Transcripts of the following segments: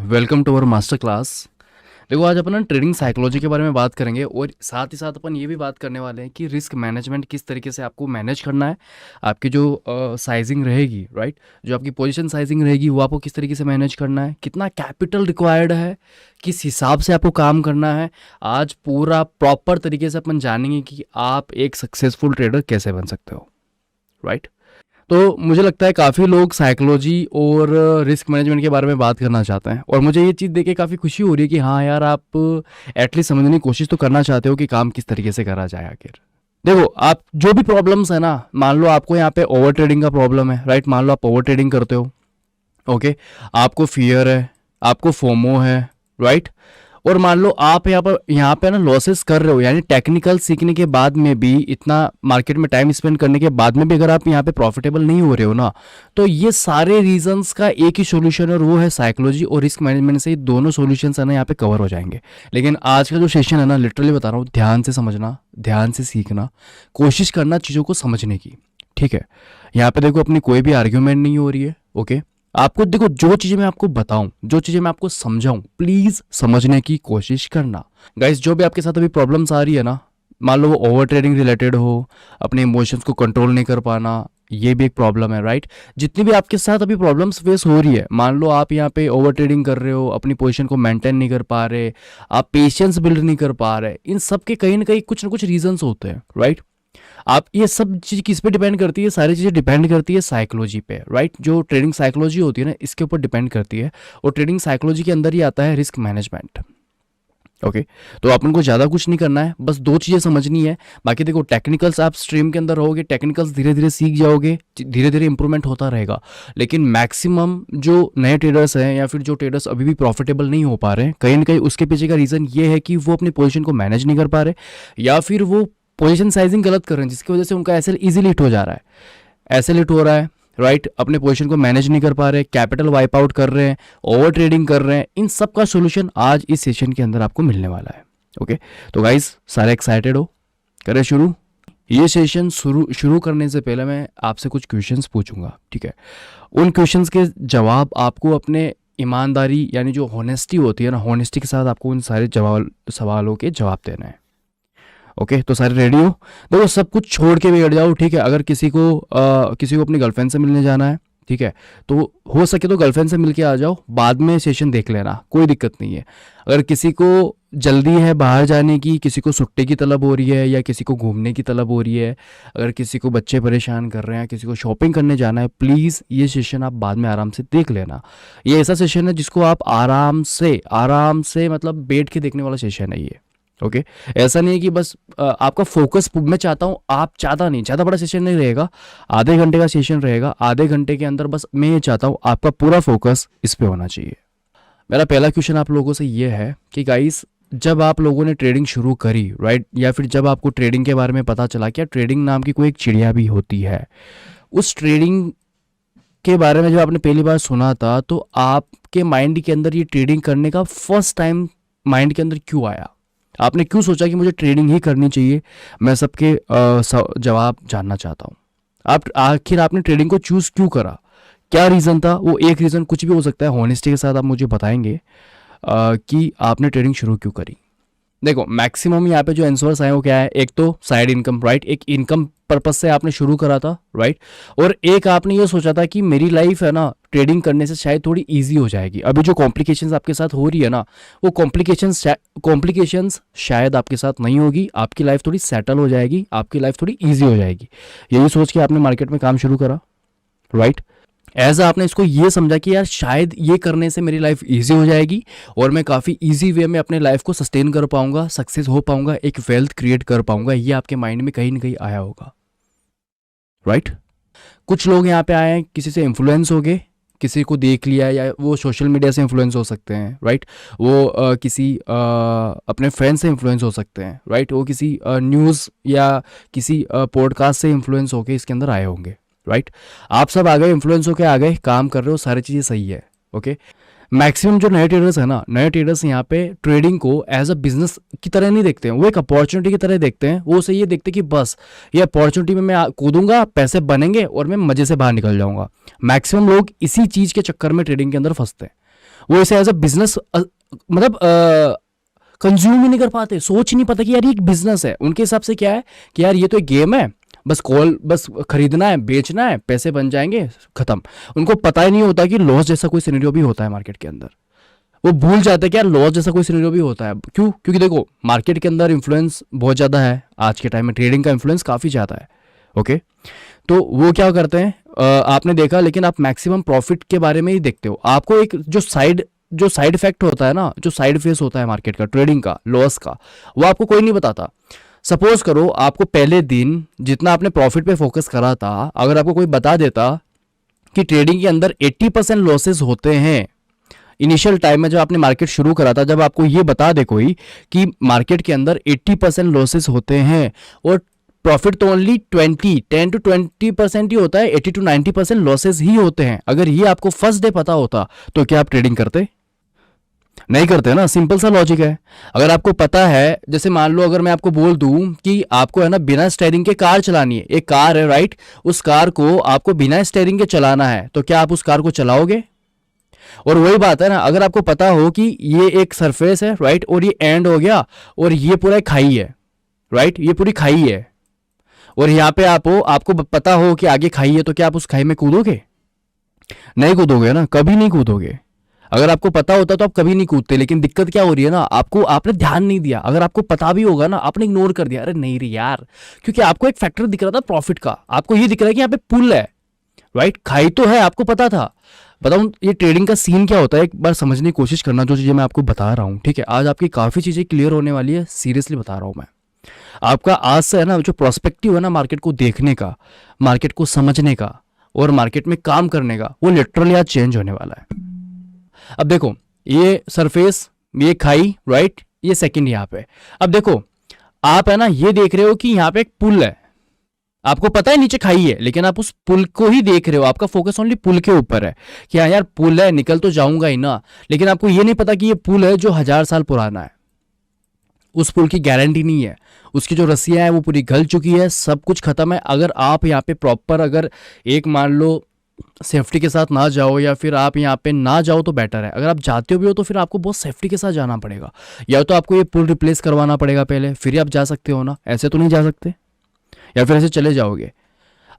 Welcome to our master class. देखो, आज अपन trading psychology के बारे में बात करेंगे और साथ ही साथ अपन ये भी बात करने वाले हैं कि रिस्क मैनेजमेंट किस तरीके से आपको मैनेज करना है। आपकी जो साइजिंग रहेगी, राइट, जो आपकी पोजीशन साइजिंग रहेगी वो आपको किस तरीके से मैनेज करना है, कितना कैपिटल रिक्वायर्ड है, किस हिसाब से आपको काम करना है। आज पूरा प्रॉपर तरीके से अपन जानेंगे कि आप एक सक्सेसफुल ट्रेडर कैसे बन सकते हो, राइट। तो मुझे लगता है काफ़ी लोग साइकोलॉजी और रिस्क मैनेजमेंट के बारे में बात करना चाहते हैं और मुझे ये चीज़ देख के काफ़ी खुशी हो रही है कि हाँ यार, आप एटलीस्ट समझने की कोशिश तो करना चाहते हो कि काम किस तरीके से करा जाए आखिर। देखो, आप जो भी प्रॉब्लम्स है ना, मान लो आपको यहाँ पे ओवर ट्रेडिंग का प्रॉब्लम है, राइट, मान लो आप ओवर ट्रेडिंग करते हो, ओके, आपको फियर है, आपको फोमो है, राइट, और मान लो आप यहाँ पे ना लॉसेस कर रहे हो, यानी टेक्निकल सीखने के बाद में भी, इतना मार्केट में टाइम स्पेंड करने के बाद में भी अगर आप यहाँ पे प्रॉफिटेबल नहीं हो रहे हो ना, तो ये सारे रीजंस का एक ही सॉल्यूशन है और वो है साइकोलॉजी और रिस्क मैनेजमेंट से ये दोनों सॉल्यूशंस है ना यहाँ पे कवर हो जाएंगे। लेकिन आज का जो सेशन है ना, लिटरली बता रहा हूँ, ध्यान से समझना, ध्यान से सीखना, कोशिश करना चीज़ों को समझने की, ठीक है। यहाँ पे देखो, अपनी कोई भी आर्ग्यूमेंट नहीं हो रही है, ओके। आपको देखो, जो चीजें मैं आपको बताऊं, जो चीजें मैं आपको समझाऊं, प्लीज समझने की कोशिश करना। गाइस, जो भी आपके साथ अभी प्रॉब्लम्स आ रही है ना, मान लो वो ओवर ट्रेडिंग रिलेटेड हो, अपने इमोशंस को कंट्रोल नहीं कर पाना, ये भी एक प्रॉब्लम है, राइट। जितनी भी आपके साथ अभी प्रॉब्लम्स फेस हो रही है, मान लो आप यहाँ पे ओवर ट्रेडिंग कर रहे हो, अपनी पोजीशन को मेंटेन नहीं कर पा रहे, आप पेशेंस बिल्ड नहीं कर पा रहे, इन सब के कहीं ना कहीं कुछ ना कुछ रीजंस होते हैं, राइट। आप ये सब चीज़ किस पे डिपेंड करती है? सारी चीज़ें डिपेंड करती है साइकोलॉजी पे, राइट। जो ट्रेडिंग साइकोलॉजी होती है ना, इसके ऊपर डिपेंड करती है और ट्रेडिंग साइकोलॉजी के अंदर ही आता है रिस्क मैनेजमेंट, ओके। तो अपन को ज़्यादा कुछ नहीं करना है, बस दो चीज़ें समझनी है। बाकी देखो, टेक्निकल्स आप स्ट्रीम के अंदर रहोगे, टेक्निकल्स धीरे धीरे सीख जाओगे, धीरे धीरे इंप्रूवमेंट होता रहेगा। लेकिन मैक्सिमम जो नए ट्रेडर्स हैं या फिर जो ट्रेडर्स अभी भी प्रॉफिटेबल नहीं हो पा रहे हैं, कहीं ना कहीं उसके पीछे का रीज़न ये है कि वो अपनी पोजीशन को मैनेज नहीं कर पा रहे, या फिर वो पोजीशन साइजिंग गलत कर रहे हैं, जिसकी वजह से उनका एसएल इजीली हिट हो जा रहा है, एसएल हिट हो रहा है, राइट। अपने पोजीशन को मैनेज नहीं कर पा रहे, कैपिटल वाइप आउट कर रहे हैं, ओवर ट्रेडिंग कर रहे हैं। इन सब का सोल्यूशन आज इस सेशन के अंदर आपको मिलने वाला है, ओके। तो गाइस, सारे एक्साइटेड हो? करें शुरू। ये सेशन शुरू करने से पहले मैं आपसे कुछ क्वेश्चंस पूछूंगा, ठीक है। उन क्वेश्चंस के जवाब आपको अपने ईमानदारी, यानी जो हॉनेस्टी होती है ना, हॉनेस्टी के साथ आपको उन सारे सवालों के जवाब देना है, ओके। तो सारे रेडी हो? देखो, सब कुछ छोड़ के बैठ जाओ, ठीक है। अगर किसी को अपनी गर्लफ्रेंड से मिलने जाना है, ठीक है, तो हो सके तो गर्लफ्रेंड से मिलके आ जाओ, बाद में सेशन देख लेना, कोई दिक्कत नहीं है। अगर किसी को जल्दी है बाहर जाने की, किसी को छुट्टी की तलब हो रही है या किसी को घूमने की तलब हो रही है, अगर किसी को बच्चे परेशान कर रहे हैं, किसी को शॉपिंग करने जाना है, प्लीज़ ये सेशन आप बाद में आराम से देख लेना। ये ऐसा सेशन है जिसको आप आराम से मतलब बैठ के देखने वाला सेशन है ये, ओके। ऐसा नहीं है कि बस आपका फोकस, मैं चाहता हूँ, आप चाहता नहीं, ज़्यादा बड़ा सेशन नहीं रहेगा, आधे घंटे का सेशन रहेगा। आधे घंटे के अंदर बस मैं ये चाहता हूँ आपका पूरा फोकस इस पे होना चाहिए। मेरा पहला क्वेश्चन आप लोगों से ये है कि गाइस, जब आप लोगों ने ट्रेडिंग शुरू करी, राइट, या फिर जब आपको ट्रेडिंग के बारे में पता चला कि ट्रेडिंग नाम की कोई एक चिड़िया भी होती है, उस ट्रेडिंग के बारे में जब आपने पहली बार सुना था, तो आपके माइंड के अंदर ये ट्रेडिंग करने का फर्स्ट टाइम माइंड के अंदर क्यों आया? आपने क्यों सोचा कि मुझे ट्रेडिंग ही करनी चाहिए? मैं सबके जवाब जानना चाहता हूँ। आखिर आपने ट्रेडिंग को चूज क्यों करा? क्या रीज़न था? वो एक रीज़न कुछ भी हो सकता है, हॉनेस्टी के साथ आप मुझे बताएंगे कि आपने ट्रेडिंग शुरू क्यों करी। देखो, मैक्सिमम यहाँ पे जो आंसर्स आए वो क्या है? एक तो साइड इनकम, राइट, एक इनकम पर्पज से आपने शुरू करा था, राइट, और एक आपने ये सोचा था कि मेरी लाइफ है ना, ट्रेडिंग करने से शायद थोड़ी इजी हो जाएगी। अभी जो कॉम्प्लिकेशंस आपके साथ हो रही है ना, वो कॉम्प्लिकेशंस शायद आपके साथ नहीं होगी, आपकी लाइफ थोड़ी सेटल हो जाएगी, आपकी लाइफ थोड़ी ईजी हो जाएगी। यही सोच के आपने मार्केट में काम शुरू करा, राइट। एज आपने इसको ये समझा कि यार शायद ये करने से मेरी लाइफ इजी हो जाएगी और मैं काफ़ी इजी वे में अपने लाइफ को सस्टेन कर पाऊंगा, सक्सेस हो पाऊंगा, एक वेल्थ क्रिएट कर पाऊंगा। ये आपके माइंड में कहीं ना कहीं आया होगा, राइट। कुछ लोग यहाँ पे आए हैं, किसी से इन्फ्लुएंस हो गए, किसी को देख लिया, या वो सोशल मीडिया से इन्फ्लुएंस हो सकते हैं, राइट, वो किसी अपने फ्रेंड से इन्फ्लुएंस हो सकते हैं, राइट, वो किसी न्यूज़ या किसी पॉडकास्ट से इन्फ्लुएंस होके इसके अंदर आए होंगे, राइट। आप सब आ गए, इन्फ्लुएंस होके आ गए, काम कर रहे हो, सारी चीज़ें सही है, ओके। मैक्सिमम जो नए ट्रेडर्स हैं ना, नए ट्रेडर्स यहाँ पे ट्रेडिंग को एज अ बिजनेस की तरह नहीं देखते हैं, वो एक अपॉर्चुनिटी की तरह देखते हैं। वो उसे ये देखते हैं कि बस ये अपॉर्चुनिटी में मैं कूदूंगा, पैसे बनेंगे और मैं मजे से बाहर निकल जाऊंगा। मैक्सिमम लोग इसी चीज़ के चक्कर में ट्रेडिंग के अंदर फंसते हैं। वो इसे एज अ बिजनेस मतलब कंज्यूम ही नहीं कर पाते, सोच ही नहीं पता कि यार ये एक बिजनेस है। उनके हिसाब से क्या है कि यार ये तो एक गेम है, बस कॉल बस खरीदना है, बेचना है, पैसे बन जाएंगे, खत्म। उनको पता ही नहीं होता कि लॉस जैसा कोई सिनेरियो भी होता है मार्केट के अंदर। वो भूल जाते हैं कि यार लॉस जैसा कोई सिनेरियो भी होता है। क्यों? क्योंकि देखो मार्केट के अंदर इन्फ्लुएंस बहुत ज़्यादा है आज के टाइम में, ट्रेडिंग का इन्फ्लुएंस काफ़ी ज़्यादा है। ओके, तो वो क्या करते हैं, आपने देखा, लेकिन आप मैक्सिमम प्रॉफिट के बारे में ही देखते हो। आपको एक जो साइड इफेक्ट होता है ना, जो साइड फेस होता है मार्केट का, ट्रेडिंग का, लॉस का, वो आपको कोई नहीं बताता। सपोज करो आपको पहले दिन जितना आपने प्रॉफिट पे फोकस करा था, अगर आपको कोई बता देता कि ट्रेडिंग के अंदर 80% लॉसेस होते हैं, इनिशियल टाइम में जब आपने मार्केट शुरू करा था, जब आपको ये बता दे कोई कि मार्केट के अंदर 80% लॉसेस होते हैं और प्रॉफिट तो ओनली 10 to 20% ही होता है, 80 to 90% लॉसेस ही होते हैं, अगर ये आपको फर्स्ट डे पता होता तो क्या आप ट्रेडिंग करते? नहीं करते ना। सिंपल सा लॉजिक है। अगर आपको पता है, जैसे मान लो अगर मैं आपको बोल दूं कि आपको है ना बिना स्टीयरिंग के कार चलानी है, एक कार है राइट, उस कार को आपको बिना स्टीयरिंग के चलाना है, तो क्या आप उस कार को चलाओगे? और वही बात है ना, अगर आपको पता हो कि ये एक सरफेस है राइट, और ये एंड हो गया और ये पूरा एक खाई है राइट, ये पूरी खाई है, और यहाँ पे आपको पता हो कि आगे खाई है, तो क्या आप उस खाई में कूदोगे? नहीं कूदोगे ना, कभी नहीं कूदोगे। अगर आपको पता होता तो आप कभी नहीं कूदते। लेकिन दिक्कत क्या हो रही है ना, आपने ध्यान नहीं दिया। अगर आपको पता भी होगा ना, आपने इग्नोर कर दिया, अरे नहीं रे यार, क्योंकि आपको एक फैक्टर दिख रहा था प्रॉफिट का, आपको ये दिख रहा है कि यहाँ पे पुल है राइट, खाई तो है, आपको पता था। बताऊं ये ट्रेडिंग का सीन क्या होता है, एक बार समझने की कोशिश करना जो चीजें मैं आपको बता रहा हूं, ठीक है। आज आपकी काफी चीजें क्लियर होने वाली है, सीरियसली बता रहा हूं मैं। आपका आज से है ना जो प्रोस्पेक्टिव है ना मार्केट को देखने का, मार्केट को समझने का और मार्केट में काम करने का, वो लिटरली आज चेंज होने वाला है। अब देखो ये सरफेस, ये खाई राइट, ये सेकंड यहाँ पे। अब देखो आप है ना ये देख रहे हो कि यहाँ पे एक पुल है, आपको पता है नीचे खाई है, लेकिन आप उस पुल को ही देख रहे हो, आपका फोकस ओनली पुल के ऊपर है कि हाँ यार पुल है, निकल तो जाऊंगा ही ना। लेकिन आपको ये नहीं पता कि ये पुल है जो 1000 साल पुराना है, उस पुल की गारंटी नहीं है, उसकी जो रस्सियां हैं वो पूरी गल चुकी है, सब कुछ खत्म है। अगर आप यहाँ पे प्रॉपर, अगर एक मान लो सेफ्टी के साथ ना जाओ या फिर आप यहाँ पे ना जाओ तो बेटर है। अगर आप जाते हो भी हो तो फिर आपको बहुत सेफ्टी के साथ जाना पड़ेगा, या तो आपको ये पुल रिप्लेस करवाना पड़ेगा पहले, फिर ही आप जा सकते हो ना, ऐसे तो नहीं जा सकते, या फिर ऐसे चले जाओगे।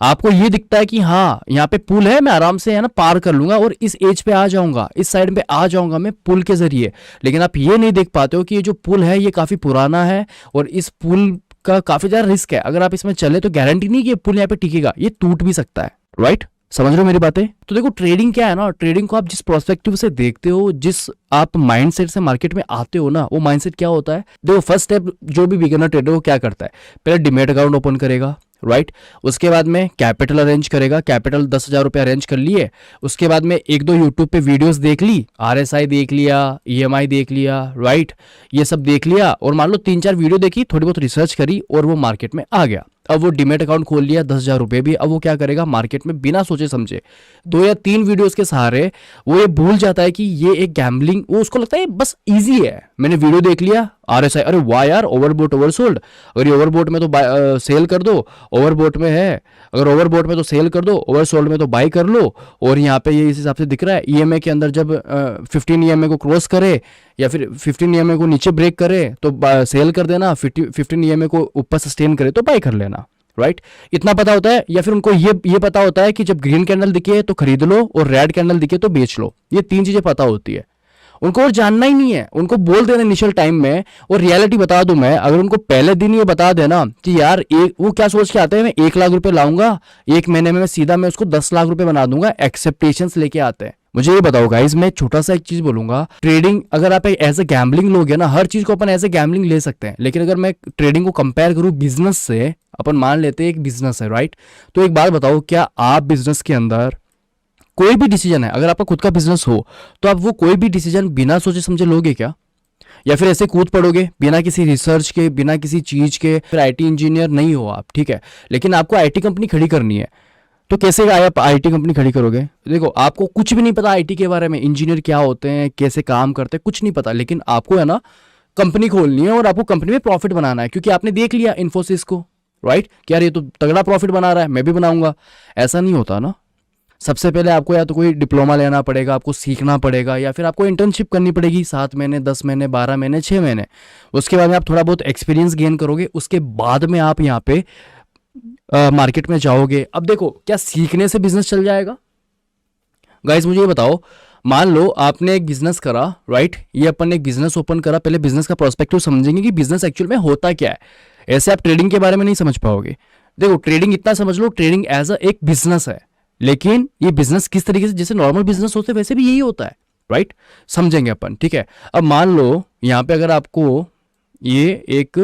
आपको ये दिखता है कि हाँ यहाँ पे पुल है, मैं आराम से है ना पार कर लूंगा और इस एज पे आ जाऊंगा, इस साइड पे आ जाऊंगा मैं पुल के जरिए। लेकिन आप ये नहीं देख पाते हो कि ये जो पुल है ये काफी पुराना है और इस पुल का काफी ज्यादा रिस्क है। अगर आप इसमें चले तो गारंटी नहीं कि ये पुल यहाँ पे टिकेगा, ये टूट भी सकता है राइट। समझ रहे हो मेरी बातें? तो देखो ट्रेडिंग क्या है ना, ट्रेडिंग को आप जिस प्रोस्पेक्टिव से देखते हो, जिस आप माइंडसेट से मार्केट में आते हो ना, वो माइंडसेट क्या होता है। देखो फर्स्ट स्टेप जो भी बिगिनर ट्रेडर वो क्या करता है, पहले डीमैट अकाउंट ओपन करेगा राइट, उसके बाद में कैपिटल अरेंज करेगा, कैपिटल 10,000 रुपये अरेंज कर लिए। उसके बाद में एक दो यूट्यूब पे वीडियोस देख ली, RSI देख लिया, EMI देख लिया राइट, ये सब देख लिया, और मान लो 3-4 वीडियो देखी, थोड़ी बहुत रिसर्च करी और वो मार्केट में आ गया। अब वो डीमेट अकाउंट खोल लिया 10,000 रुपये भी। अब वो क्या करेगा, मार्केट में बिना सोचे समझे 2 या 3 वीडियोस के सहारे वो ये भूल जाता है कि ये एक गैम्बलिंग, वो उसको लगता है बस इजी है, मैंने वीडियो देख लिया RSI, अरे वाह यार ओवरबोट ओवरसोल्ड, अगर ये ओवरबोट में तो सेल कर दो, ओवरबोट में है, अगर ओवरबोट में तो सेल कर दो, ओवरसोल्ड में तो बाई कर लो। और यहाँ पे ये इस हिसाब से दिख रहा है, EMA के अंदर जब 15 EMA को क्रॉस करे या फिर 15 EMA को नीचे ब्रेक करे तो सेल कर देना, 15 EMA को ऊपर सस्टेन करे तो बाई कर लेना राइट। इतना पता होता है। या फिर उनको ये पता होता है कि जब ग्रीन कैंडल दिखे तो खरीद लो और रेड कैंडल दिखे तो बेच लो, ये 3 चीजें पता होती है उनको, और जानना ही नहीं है। उनको बोल देना इनिशियल टाइम में, और रियलिटी बता दूं मैं, अगर उनको पहले दिन ये बता देना कि यार वो क्या सोच के आते हैं, मैं 1 लाख रुपए लाऊंगा, 1 महीने में सीधा मैं उसको 10 लाख रुपए बना दूंगा, एक्सेप्टेशंस लेके आते हैं। मुझे ये बताओ गाइस, मैं छोटा सा एक चीज बोलूंगा, ट्रेडिंग अगर आप एज ए गैम्बलिंग लोगे ना, हर चीज को अपन एज ए गैम्बलिंग ले सकते हैं, लेकिन अगर मैं ट्रेडिंग को कंपेयर करूं बिजनेस से, अपन मान लेते हैं एक बिजनेस है राइट, तो एक बात बताओ, क्या आप बिजनेस के अंदर कोई भी डिसीजन है, अगर आपका खुद का बिजनेस हो तो आप वो कोई भी डिसीजन बिना सोचे समझे लोगे क्या, या फिर ऐसे कूद पड़ोगे बिना किसी रिसर्च के, बिना किसी चीज के? फिर IT इंजीनियर नहीं हो आप, ठीक है, लेकिन आपको IT कंपनी खड़ी करनी है, तो कैसे आप IT कंपनी खड़ी करोगे? देखो आपको कुछ भी नहीं पता IT के बारे में, इंजीनियर क्या होते हैं, कैसे काम करते हैं, कुछ नहीं पता, लेकिन आपको है ना कंपनी खोलनी है और आपको कंपनी में प्रॉफिट बनाना है, क्योंकि आपने देख लिया इन्फोसिस को राइट कि यार ये तो तगड़ा प्रॉफिट बना रहा है, मैं भी बनाऊंगा। ऐसा नहीं होता ना। सबसे पहले आपको या तो कोई डिप्लोमा लेना पड़ेगा, आपको सीखना पड़ेगा, या फिर आपको इंटर्नशिप करनी पड़ेगी 7 महीने, 10 महीने, 12 महीने, 6 महीने। उसके बाद में आप थोड़ा बहुत एक्सपीरियंस गेन करोगे, उसके बाद में आप यहाँ पे मार्केट में जाओगे। अब देखो, क्या सीखने से बिजनेस चल जाएगा? गाइस मुझे ये बताओ, मान लो आपने एक बिजनेस करा, राइट, ये अपन ने एक बिजनेस ओपन करा, पहले बिजनेस का प्रोस्पेक्टिव समझेंगे कि बिजनेस एक्चुअल में होता क्या है। ऐसे आप ट्रेडिंग के बारे में नहीं समझ पाओगे। देखो, ट्रेडिंग इतना समझ लो, ट्रेडिंग एज अ एक बिजनेस है, लेकिन ये बिजनेस किस तरीके से, जैसे नॉर्मल बिजनेस होते हैं वैसे भी यही होता है, राइट, समझेंगे अपन, ठीक है। अब मान लो यहाँ पे अगर आपको ये एक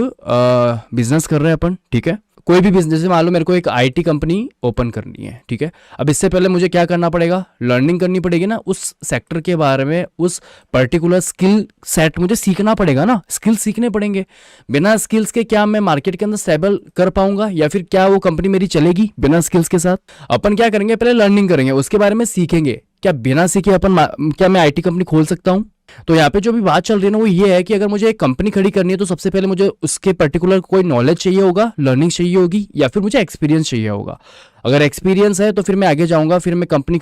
बिजनेस कर रहे हैं अपन, ठीक है, कोई भी बिजनेस, जैसे मान लो मेरे को एक आईटी कंपनी ओपन करनी है, ठीक है। अब इससे पहले मुझे क्या करना पड़ेगा? लर्निंग करनी पड़ेगी ना, उस सेक्टर के बारे में, उस पर्टिकुलर स्किल सेट मुझे सीखना पड़ेगा ना, स्किल सीखने पड़ेंगे। बिना स्किल्स के क्या मैं मार्केट के अंदर स्टेबल कर पाऊंगा, या फिर क्या वो कंपनी मेरी चलेगी बिना स्किल्स के साथ? अपन क्या करेंगे, पहले लर्निंग करेंगे, उसके बारे में सीखेंगे। क्या बिना सीखे क्या मैं आईटी कंपनी खोल सकता हूँ? तो यहाँ पे जो भी बात चल रही है ना, वो ये है कि अगर मुझे एक कंपनी खड़ी करनी है तो सबसे पहले मुझे उसके पर्टिकुलर कोई नॉलेज चाहिए होगा, लर्निंग चाहिए होगी, या फिर मुझे एक्सपीरियंस चाहिए होगा। अगर एक्सपीरियंस है तो फिर मैं आगे जाऊंगा, फिर मैं कंपनी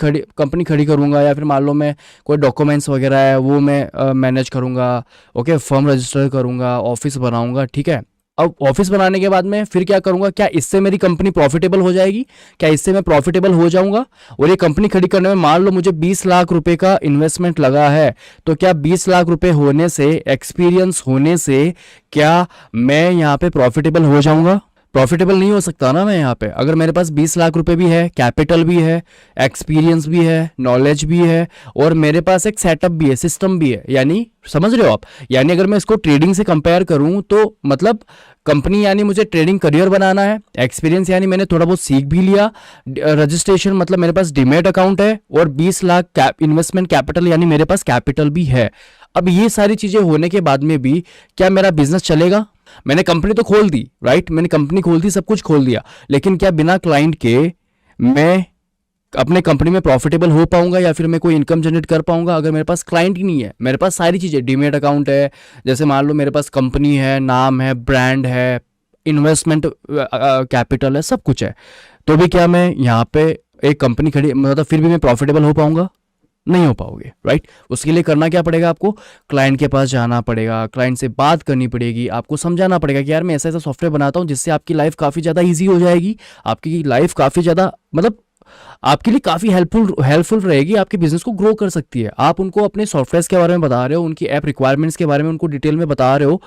खड़ी करूंगा, या फिर मान लो मैं कोई डॉक्यूमेंट्स वगैरह है वो मैं मैनेज करूंगा, ओके, फर्म रजिस्टर करूंगा, ऑफिस बनाऊंगा, ठीक है। अब ऑफिस बनाने के बाद में फिर क्या करूंगा? क्या इससे मेरी कंपनी प्रॉफिटेबल हो जाएगी? क्या इससे मैं प्रॉफिटेबल हो जाऊंगा? और ये कंपनी खड़ी करने में मान लो मुझे 20 लाख रुपए का इन्वेस्टमेंट लगा है, तो क्या 20 लाख रुपए होने से, एक्सपीरियंस होने से, क्या मैं यहाँ पे प्रॉफिटेबल हो जाऊंगा? प्रॉफिटेबल नहीं हो सकता ना मैं यहाँ पे। अगर मेरे पास 20 लाख रुपए भी है, कैपिटल भी है, एक्सपीरियंस भी है, नॉलेज भी है, और मेरे पास एक सेटअप भी है, सिस्टम भी है, यानी समझ रहे हो आप? यानी अगर मैं इसको ट्रेडिंग से कंपेयर करूं तो मतलब कंपनी यानी मुझे ट्रेडिंग करियर बनाना है, एक्सपीरियंस यानी मैंने थोड़ा बहुत सीख भी लिया, रजिस्ट्रेशन मतलब मेरे पास डीमेट अकाउंट है, और 20 लाख इन्वेस्टमेंट कैपिटल यानी मेरे पास कैपिटल भी है। अब ये सारी चीजें होने के बाद में भी क्या मेरा बिजनेस चलेगा? मैंने कंपनी तो खोल दी, राइट, मैंने कंपनी खोल दी, सब कुछ खोल दिया, लेकिन क्या बिना क्लाइंट के मैं अपने कंपनी में प्रॉफिटेबल हो पाऊंगा, या फिर मैं कोई इनकम जनरेट कर पाऊंगा? अगर मेरे पास क्लाइंट ही नहीं है, मेरे पास सारी चीजें, डीमेट अकाउंट है, जैसे मान लो मेरे पास कंपनी है, नाम है, ब्रांड है, इन्वेस्टमेंट कैपिटल है, सब कुछ है, तो भी क्या मैं यहाँ पे एक कंपनी खड़ी, मतलब फिर भी मैं प्रॉफिटेबल हो पाऊंगा? नहीं हो पाओगे, राइट। उसके लिए करना क्या पड़ेगा आपको? क्लाइंट के पास जाना पड़ेगा, क्लाइंट से बात करनी पड़ेगी, आपको समझाना पड़ेगा कि यार मैं ऐसा ऐसा सॉफ्टवेयर बनाता हूँ जिससे आपकी लाइफ काफ़ी ज़्यादा ईजी हो जाएगी, आपकी लाइफ काफ़ी ज़्यादा मतलब आपके लिए काफ़ी हेल्पफुल रहेगी, आपके बिजनेस को ग्रो कर सकती है। आप उनको अपने सॉफ्टवेयर के बारे में बता रहे हो, उनकी ऐप रिक्वायरमेंट्स के बारे में उनको डिटेल में बता रहे हो।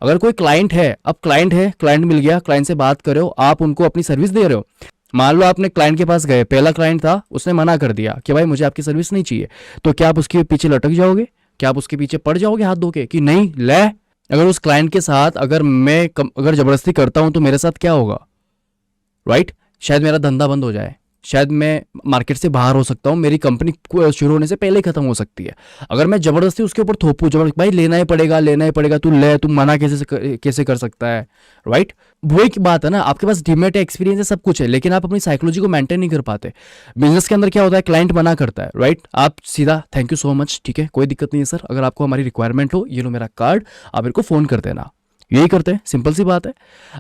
अगर कोई क्लाइंट है, अब क्लाइंट है, क्लाइंट मिल गया, क्लाइंट से बात कर रहे हो, आप उनको अपनी सर्विस दे रहे हो। मान लो आपने क्लाइंट के पास गए, पहला क्लाइंट था, उसने मना कर दिया कि भाई मुझे आपकी सर्विस नहीं चाहिए, तो क्या आप उसके पीछे लटक जाओगे? क्या आप उसके पीछे पड़ जाओगे हाथ धो के कि नहीं ले? अगर उस क्लाइंट के साथ अगर अगर जबरदस्ती करता हूं तो मेरे साथ क्या होगा, राइट? शायद मेरा धंधा बंद हो जाए, शायद मैं मार्केट से बाहर हो सकता हूँ, मेरी कंपनी शुरू होने से पहले ही खत्म हो सकती है। अगर मैं जबरदस्ती उसके ऊपर थोपूं, जबरदस्ती भाई लेना ही पड़ेगा, लेना ही पड़ेगा, तू ले, तू मना कैसे कर सकता है, राइट? वही की बात है ना, आपके पास डीमेट है, एक्सपीरियंस है, सब कुछ है, लेकिन आप अपनी साइकोलॉजी को मेंटेन नहीं कर पाते। बिजनेस के अंदर क्या होता है, क्लाइंट मना करता है, राइट, आप सीधा थैंक यू सो मच, ठीक है, कोई दिक्कत नहीं है सर, अगर आपको हमारी रिक्वायरमेंट हो, ये लो मेरा कार्ड, आप मेरे को फोन कर देना। यही करते हैं, सिंपल सी बात है।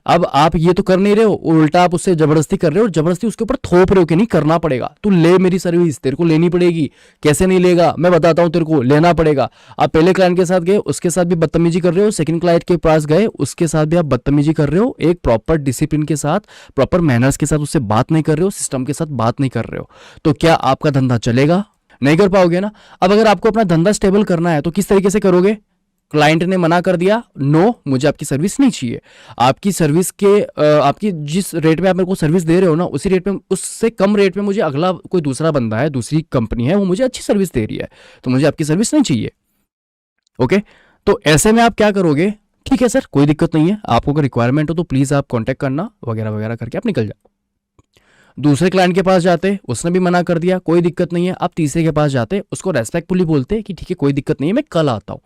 अब आप ये तो कर नहीं रहे हो, उल्टा आप उससे जबरदस्ती कर रहे हो, जबरदस्ती उसके ऊपर थोप रहे हो कि नहीं करना पड़ेगा, तू ले मेरी सर्विस, तेरे को लेनी पड़ेगी। कैसे नहीं लेगा, मैं बताता हूं, तेरे को लेना पड़ेगा। आप पहले क्लाइंट के साथ गए, उसके साथ भी बदतमीजी कर रहे हो, सेकंड क्लाइंट के पास गए, उसके साथ भी आप बदतमीजी कर रहे हो, एक प्रॉपर डिसिप्लिन के साथ, प्रॉपर मैनर्स के साथ उससे बात नहीं कर रहे हो, सिस्टम के साथ बात नहीं कर रहे हो, तो क्या आपका धंधा चलेगा? नहीं कर पाओगे ना। अब अगर आपको अपना धंधा स्टेबल करना है तो किस तरीके से करोगे? क्लाइंट ने मना कर दिया, नो मुझे आपकी सर्विस नहीं चाहिए, आपकी सर्विस के आपकी जिस रेट में आप मेरे को सर्विस दे रहे हो ना, उसी रेट में, उससे कम रेट में मुझे अगला कोई दूसरा बंदा है, दूसरी कंपनी है, वो मुझे अच्छी सर्विस दे रही है, तो मुझे आपकी सर्विस नहीं चाहिए। ओके, तो ऐसे में आप क्या करोगे? ठीक है सर, कोई दिक्कत नहीं है, आपको अगर रिक्वायरमेंट हो तो प्लीज आप कॉन्टैक्ट करना, वगैरह वगैरह करके आप निकल जाओ। दूसरे क्लाइंट के पास जाते, उसने भी मना कर दिया, कोई दिक्कत नहीं है, आप तीसरे के पास जाते, उसको रेस्पेक्टफुली बोलते कि ठीक है कोई दिक्कत नहीं है, मैं कल आता हूँ,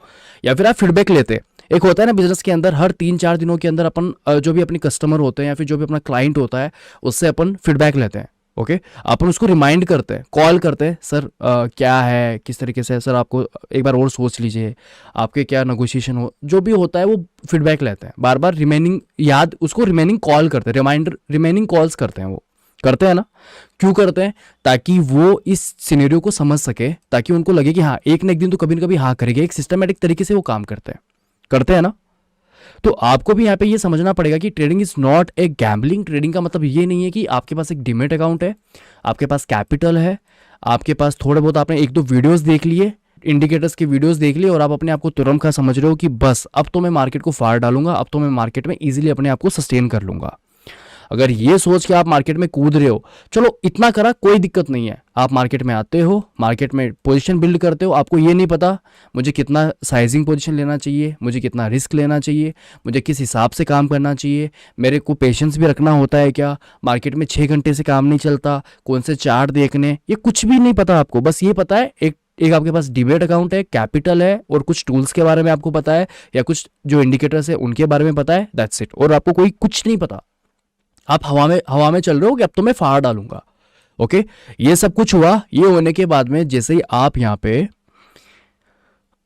या फिर आप फीडबैक लेते। एक होता है ना बिजनेस के अंदर, हर 3-4 दिनों के अंदर अपन जो भी अपने कस्टमर होते हैं या फिर जो भी अपना क्लाइंट होता है उससे अपन फीडबैक लेते हैं। ओके, अपन उसको रिमाइंड करते हैं, कॉल करते हैं, सर क्या है, किस तरीके से, सर आपको एक बार और सोच लीजिए, आपके क्या नेगोशिएशन हो, जो भी होता है वो फीडबैक लेते हैं, बार बार रिमेनिंग याद, उसको रिमेनिंग कॉल करते हैं, रिमाइंडर रिमेनिंग कॉल्स करते हैं वो। करते हैं ना? क्यों करते हैं? ताकि वो इस सिनेरियो को समझ सके, ताकि उनको लगे कि हाँ एक ना एक दिन तो कभी ना कभी हाँ करेगा। एक सिस्टमेटिक तरीके से वो काम करते हैं, करते हैं ना? तो आपको भी यहाँ पे ये समझना पड़ेगा कि trading is not a gambling. Trading का मतलब ये नहीं है कि आपके पास एक डिमेट अकाउंट है, आपके पास कैपिटल है, आपके पास थोड़े बहुत आपने एक दो वीडियोस देख लिए, इंडिकेटर्स की वीडियोस देख लिए और आप अपने आप को तुरंत का समझ रहे हो कि बस अब तो मैं मार्केट को फाड़ डालूंगा, अब तो मैं मार्केट में इजीली अपने आप को सस्टेन कर लूंगा। अगर ये सोच के आप मार्केट में कूद रहे हो, चलो इतना करा कोई दिक्कत नहीं है। आप मार्केट में आते हो, मार्केट में पोजीशन बिल्ड करते हो, आपको ये नहीं पता मुझे कितना साइजिंग पोजीशन लेना चाहिए, मुझे कितना रिस्क लेना चाहिए, मुझे किस हिसाब से काम करना चाहिए, मेरे को पेशेंस भी रखना होता है क्या, मार्केट में 6 घंटे से काम नहीं चलता, कौन से चार्ट देखने, ये कुछ भी नहीं पता आपको। बस ये पता है एक आपके पास डिमेट अकाउंट है, कैपिटल है और कुछ टूल्स के बारे में आपको पता है, या कुछ जो इंडिकेटर्स है उनके बारे में पता है, दैट्स इट। और आपको कोई कुछ नहीं पता, आप हवा में चल रहे हो कि अब तो मैं फाड़ डालूंगा। ओके, ये सब कुछ हुआ। ये होने के बाद में जैसे ही आप यहाँ पे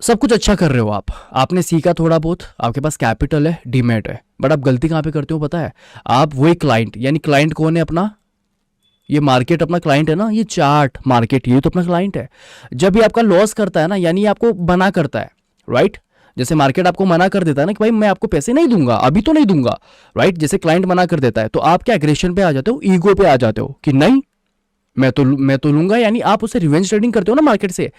सब कुछ अच्छा कर रहे हो, आपने सीखा थोड़ा बहुत, आपके पास कैपिटल है, डीमेट है, बट आप गलती कहाँ पे करते हो पता है? आप वही क्लाइंट, यानी क्लाइंट कौन है अपना? ये मार्केट अपना क्लाइंट है ना, ये चार्ट मार्केट ये तो अपना क्लाइंट है। जब भी आपका लॉस करता है ना, यानी आपको मना करता है, राइट? जैसे मार्केट आपको मना कर देता है ना कि भाई मैं आपको पैसे नहीं दूंगा, अभी तो नहीं दूंगा, राइट? जैसे क्लाइंट मना कर देता है तो आप क्या एग्रेशन पे आ जाते हो, ईगो पे आ जाते हो कि नहीं मैं तो लूंगा। यानी आप उससे रिवेंज ट्रेडिंग करते हो ना मार्केट से।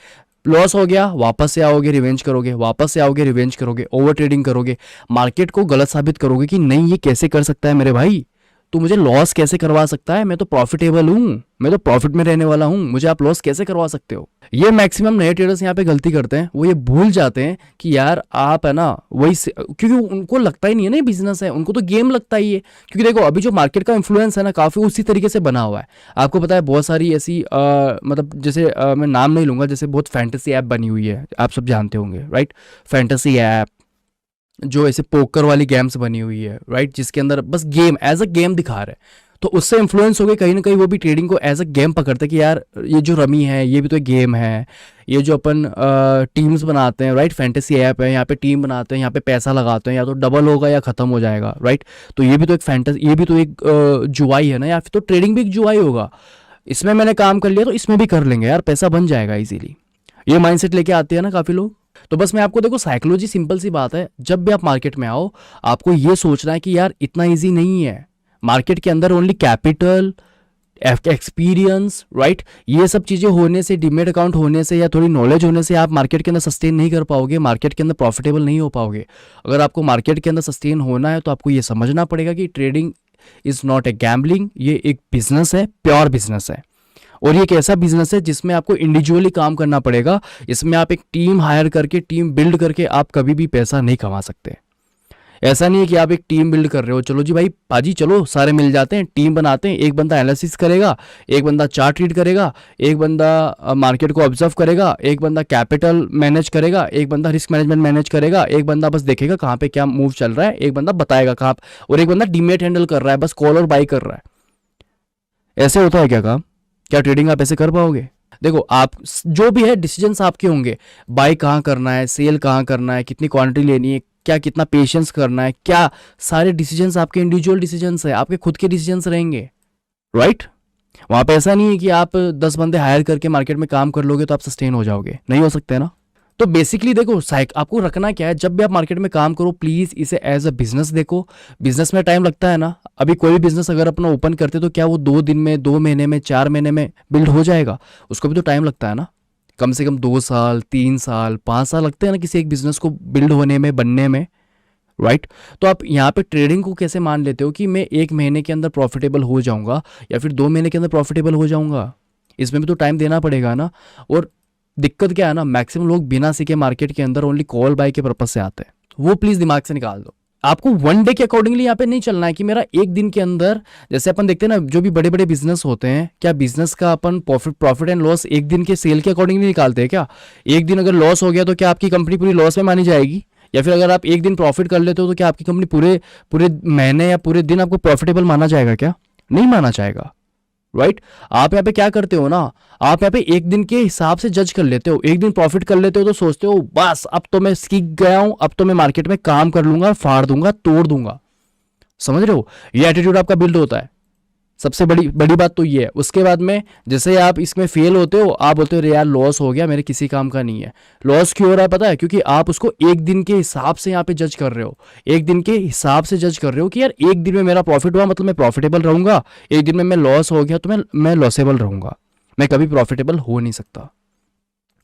लॉस हो गया, वापस से आओगे रिवेंज करोगे, वापस से आओगे रिवेंज करोगे, ओवर ट्रेडिंग करोगे, मार्केट को गलत साबित करोगे कि नहीं ये कैसे कर सकता है मेरे भाई, तू मुझे लॉस कैसे करवा सकता है, मैं तो प्रॉफिटेबल हूँ, मैं तो प्रॉफिट में रहने वाला हूँ, मुझे आप लॉस कैसे करवा सकते हो? ये मैक्सिमम नए ट्रेडर्स यहाँ पे गलती करते हैं, वो ये भूल जाते हैं कि यार आप है ना क्योंकि उनको लगता ही नहीं है ना बिजनेस है, उनको तो गेम लगता ही है। क्योंकि देखो अभी जो मार्केट का इन्फ्लुएंस है ना काफ़ी उसी तरीके से बना हुआ है। आपको पता है बहुत सारी ऐसी मतलब जैसे मैं नाम नहीं लूँगा, जैसे बहुत फैंटेसी ऐप बनी हुई है, आप सब जानते होंगे राइट? फैंटेसी ऐप जो ऐसे पोकर वाली गेम्स बनी हुई है, राइट? जिसके अंदर बस गेम एज अ गेम दिखा रहे हैं, तो उससे इन्फ्लुएंस हो गए कहीं ना कहीं, वो भी ट्रेडिंग को एज अ गेम पकड़ते हैं कि यार ये जो रमी है ये भी तो एक गेम है। ये जो अपन टीम्स बनाते हैं, राइट? फैंटेसी ऐप है, यहाँ पे टीम बनाते हैं, यहाँ पे पैसा लगाते हैं, या तो डबल होगा या खत्म हो जाएगा, राइट? तो ये भी तो एक फैंटेसी, ये भी तो एक जुआई है ना, या फिर तो ट्रेडिंग भी एक जुआई होगा। इसमें मैंने काम कर लिया तो इसमें भी कर लेंगे यार, पैसा बन जाएगा इजीली। ये माइंडसेट लेके आते हैं ना काफ़ी लोग। तो बस मैं आपको देखो, साइकोलॉजी सिंपल सी बात है, जब भी आप मार्केट में आओ आपको ये सोचना है कि यार इतना इजी नहीं है मार्केट के अंदर। Only capital, experience, right? ये सब चीज़ें होने से, डीमेट अकाउंट होने से या थोड़ी नॉलेज होने से आप मार्केट के अंदर सस्टेन नहीं कर पाओगे, मार्केट के अंदर प्रॉफिटेबल नहीं हो पाओगे। अगर आपको मार्केट के अंदर सस्टेन होना है तो आपको ये समझना पड़ेगा कि trading is not a gambling, ये एक बिजनेस है, प्योर बिजनेस है। और ये एक ऐसा बिजनेस है जिसमें आपको इंडिविजुअली काम करना पड़ेगा। इसमें आप एक टीम हायर करके, टीम बिल्ड करके आप कभी भी पैसा नहीं कमा सकते। ऐसा नहीं है कि आप एक टीम बिल्ड कर रहे हो, चलो जी भाई पाजी चलो सारे मिल जाते हैं, टीम बनाते हैं, एक बंदा एनालिसिस करेगा, एक बंदा चार्ट रीड करेगा, एक बंदा मार्केट को ऑब्जर्व करेगा, एक बंदा कैपिटल मैनेज करेगा, एक बंदा रिस्क मैनेजमेंट मैनेज करेगा, एक बंदा बस देखेगा कहाँ पे क्या मूव चल रहा है, एक बंदा बताएगा कहाँ, और एक बंदा डीमेट हैंडल कर रहा है, बस कॉल और बाई कर रहा है। ऐसे होता है क्या काम? क्या ट्रेडिंग आप ऐसे कर पाओगे? देखो आप जो भी है डिसीजंस आपके होंगे, बाय कहाँ करना है, सेल कहाँ करना है, कितनी क्वांटिटी लेनी है, क्या कितना पेशेंस करना है, क्या सारे डिसीजंस आपके इंडिविजुअल डिसीजंस है, आपके खुद के डिसीजंस रहेंगे, राइट? वहां पे ऐसा नहीं है कि आप 10 बंदे हायर करके मार्केट में काम कर लोगे तो आप सस्टेन हो जाओगे, नहीं हो सकते ना। तो बेसिकली देखो आपको रखना क्या है, जब भी आप मार्केट में काम करो प्लीज इसे एज अ बिजनेस देखो। बिजनेस में टाइम लगता है ना, अभी कोई भी बिजनेस अगर अपना ओपन करते तो क्या वो 2 दिन में, 2 महीने में, 4 महीने में बिल्ड हो जाएगा? उसको भी तो टाइम लगता है ना, कम से कम 2 साल, 3 साल, 5 साल लगते हैं ना किसी एक बिजनेस को बिल्ड होने में, बनने में, राइट? तो आप यहाँ पे ट्रेडिंग को कैसे मान लेते हो कि मैं 1 महीने के अंदर प्रॉफिटेबल हो जाऊंगा या फिर 2 महीने के अंदर प्रॉफिटेबल हो जाऊंगा? इसमें भी तो टाइम देना पड़ेगा ना। और दिक्कत क्या है ना, मैक्सिमम लोग बिना सीखे मार्केट के अंदर ओनली कॉल बाय के पर्पज से आते हैं, वो प्लीज दिमाग से निकाल दो। आपको 1 डे के अकॉर्डिंगली यहाँ पे नहीं चलना है कि मेरा एक दिन के अंदर, जैसे अपन देखते हैं ना जो भी बड़े बड़े बिजनेस होते हैं, क्या बिजनेस का अपन प्रॉफिट एंड लॉस एक दिन के सेल के अकॉर्डिंगली निकालते हैं क्या? एक दिन अगर लॉस हो गया तो क्या आपकी कंपनी पूरी लॉस में मानी जाएगी? या फिर अगर आप एक दिन प्रॉफिट कर लेते हो तो क्या आपकी कंपनी पूरे पूरे महीने या पूरे दिन आपको प्रॉफिटेबल माना जाएगा? क्या नहीं माना जाएगा, राइट? आप यहाँ पे क्या करते हो ना, आप यहाँ पे एक दिन के हिसाब से जज कर लेते हो। एक दिन प्रॉफिट कर लेते हो तो सोचते हो बस अब तो मैं सीख गया हूं, अब तो मैं मार्केट में काम कर लूंगा, फाड़ दूंगा, तोड़ दूंगा। समझ रहे हो? ये एटीट्यूड आपका बिल्ड होता है। सबसे बड़ी बड़ी बात तो ये है। उसके बाद में जैसे आप इसमें फेल होते हो, आप बोलते हो अरे यार लॉस हो गया, मेरे किसी काम का नहीं है। लॉस क्यों हो रहा है पता है? क्योंकि आप उसको एक दिन के हिसाब से यहाँ पे जज कर रहे हो। एक दिन के हिसाब से जज कर रहे हो कि यार एक दिन में मेरा प्रॉफिट हुआ मतलब मैं प्रॉफिटेबल रहूंगा, एक दिन में मैं लॉस हो गया तो मैं लॉसेबल रहूंगा, मैं कभी प्रॉफिटेबल हो नहीं सकता।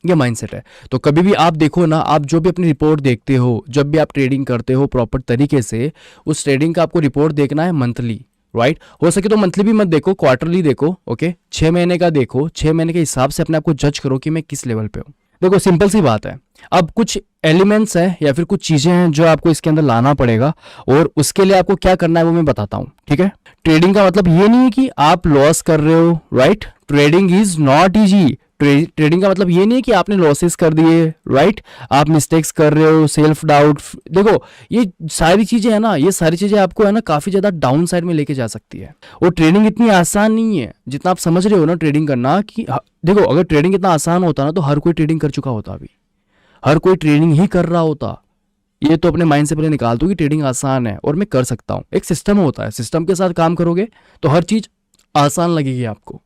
ये माइंडसेट है। तो कभी भी आप देखो ना, आप जो भी अपनी रिपोर्ट देखते हो, जब भी आप ट्रेडिंग करते हो प्रॉपर तरीके से, उस ट्रेडिंग का आपको रिपोर्ट देखना है मंथली, राइट? हो सके तो मंथली भी मत देखो, क्वार्टरली देखो, ओके? 6 महीने का देखो, 6 महीने के हिसाब से अपने आप को जज करो कि मैं किस लेवल पे हूँ। देखो सिंपल सी बात है, अब कुछ एलिमेंट्स हैं या फिर कुछ चीजें हैं जो आपको इसके अंदर लाना पड़ेगा, और उसके लिए आपको क्या करना है वो मैं बताता हूँ, ठीक है? ट्रेडिंग का मतलब ये नहीं है कि आप लॉस कर रहे हो, right? Trading is not easy. Trading का मतलब ये नहीं है कि आपने लॉसेस कर दिए, राइट? आप मिस्टेक्स कर रहे हो, सेल्फ डाउट, देखो ये सारी चीजें है ना, ये सारी चीजें आपको है ना काफी ज्यादा डाउन साइड में लेके जा सकती है। और ट्रेडिंग इतनी आसान नहीं है जितना आप समझ रहे हो ना ट्रेडिंग करना, कि देखो अगर ट्रेडिंग इतना आसान होता ना तो हर कोई ट्रेडिंग कर चुका होता, अभी हर कोई ट्रेडिंग ही कर रहा होता। ये तो अपने माइंड से पहले निकाल दो कि ट्रेडिंग आसान है और मैं कर सकता हूं। एक सिस्टम होता है, सिस्टम के साथ काम करोगे तो हर चीज आसान लगेगी आपको,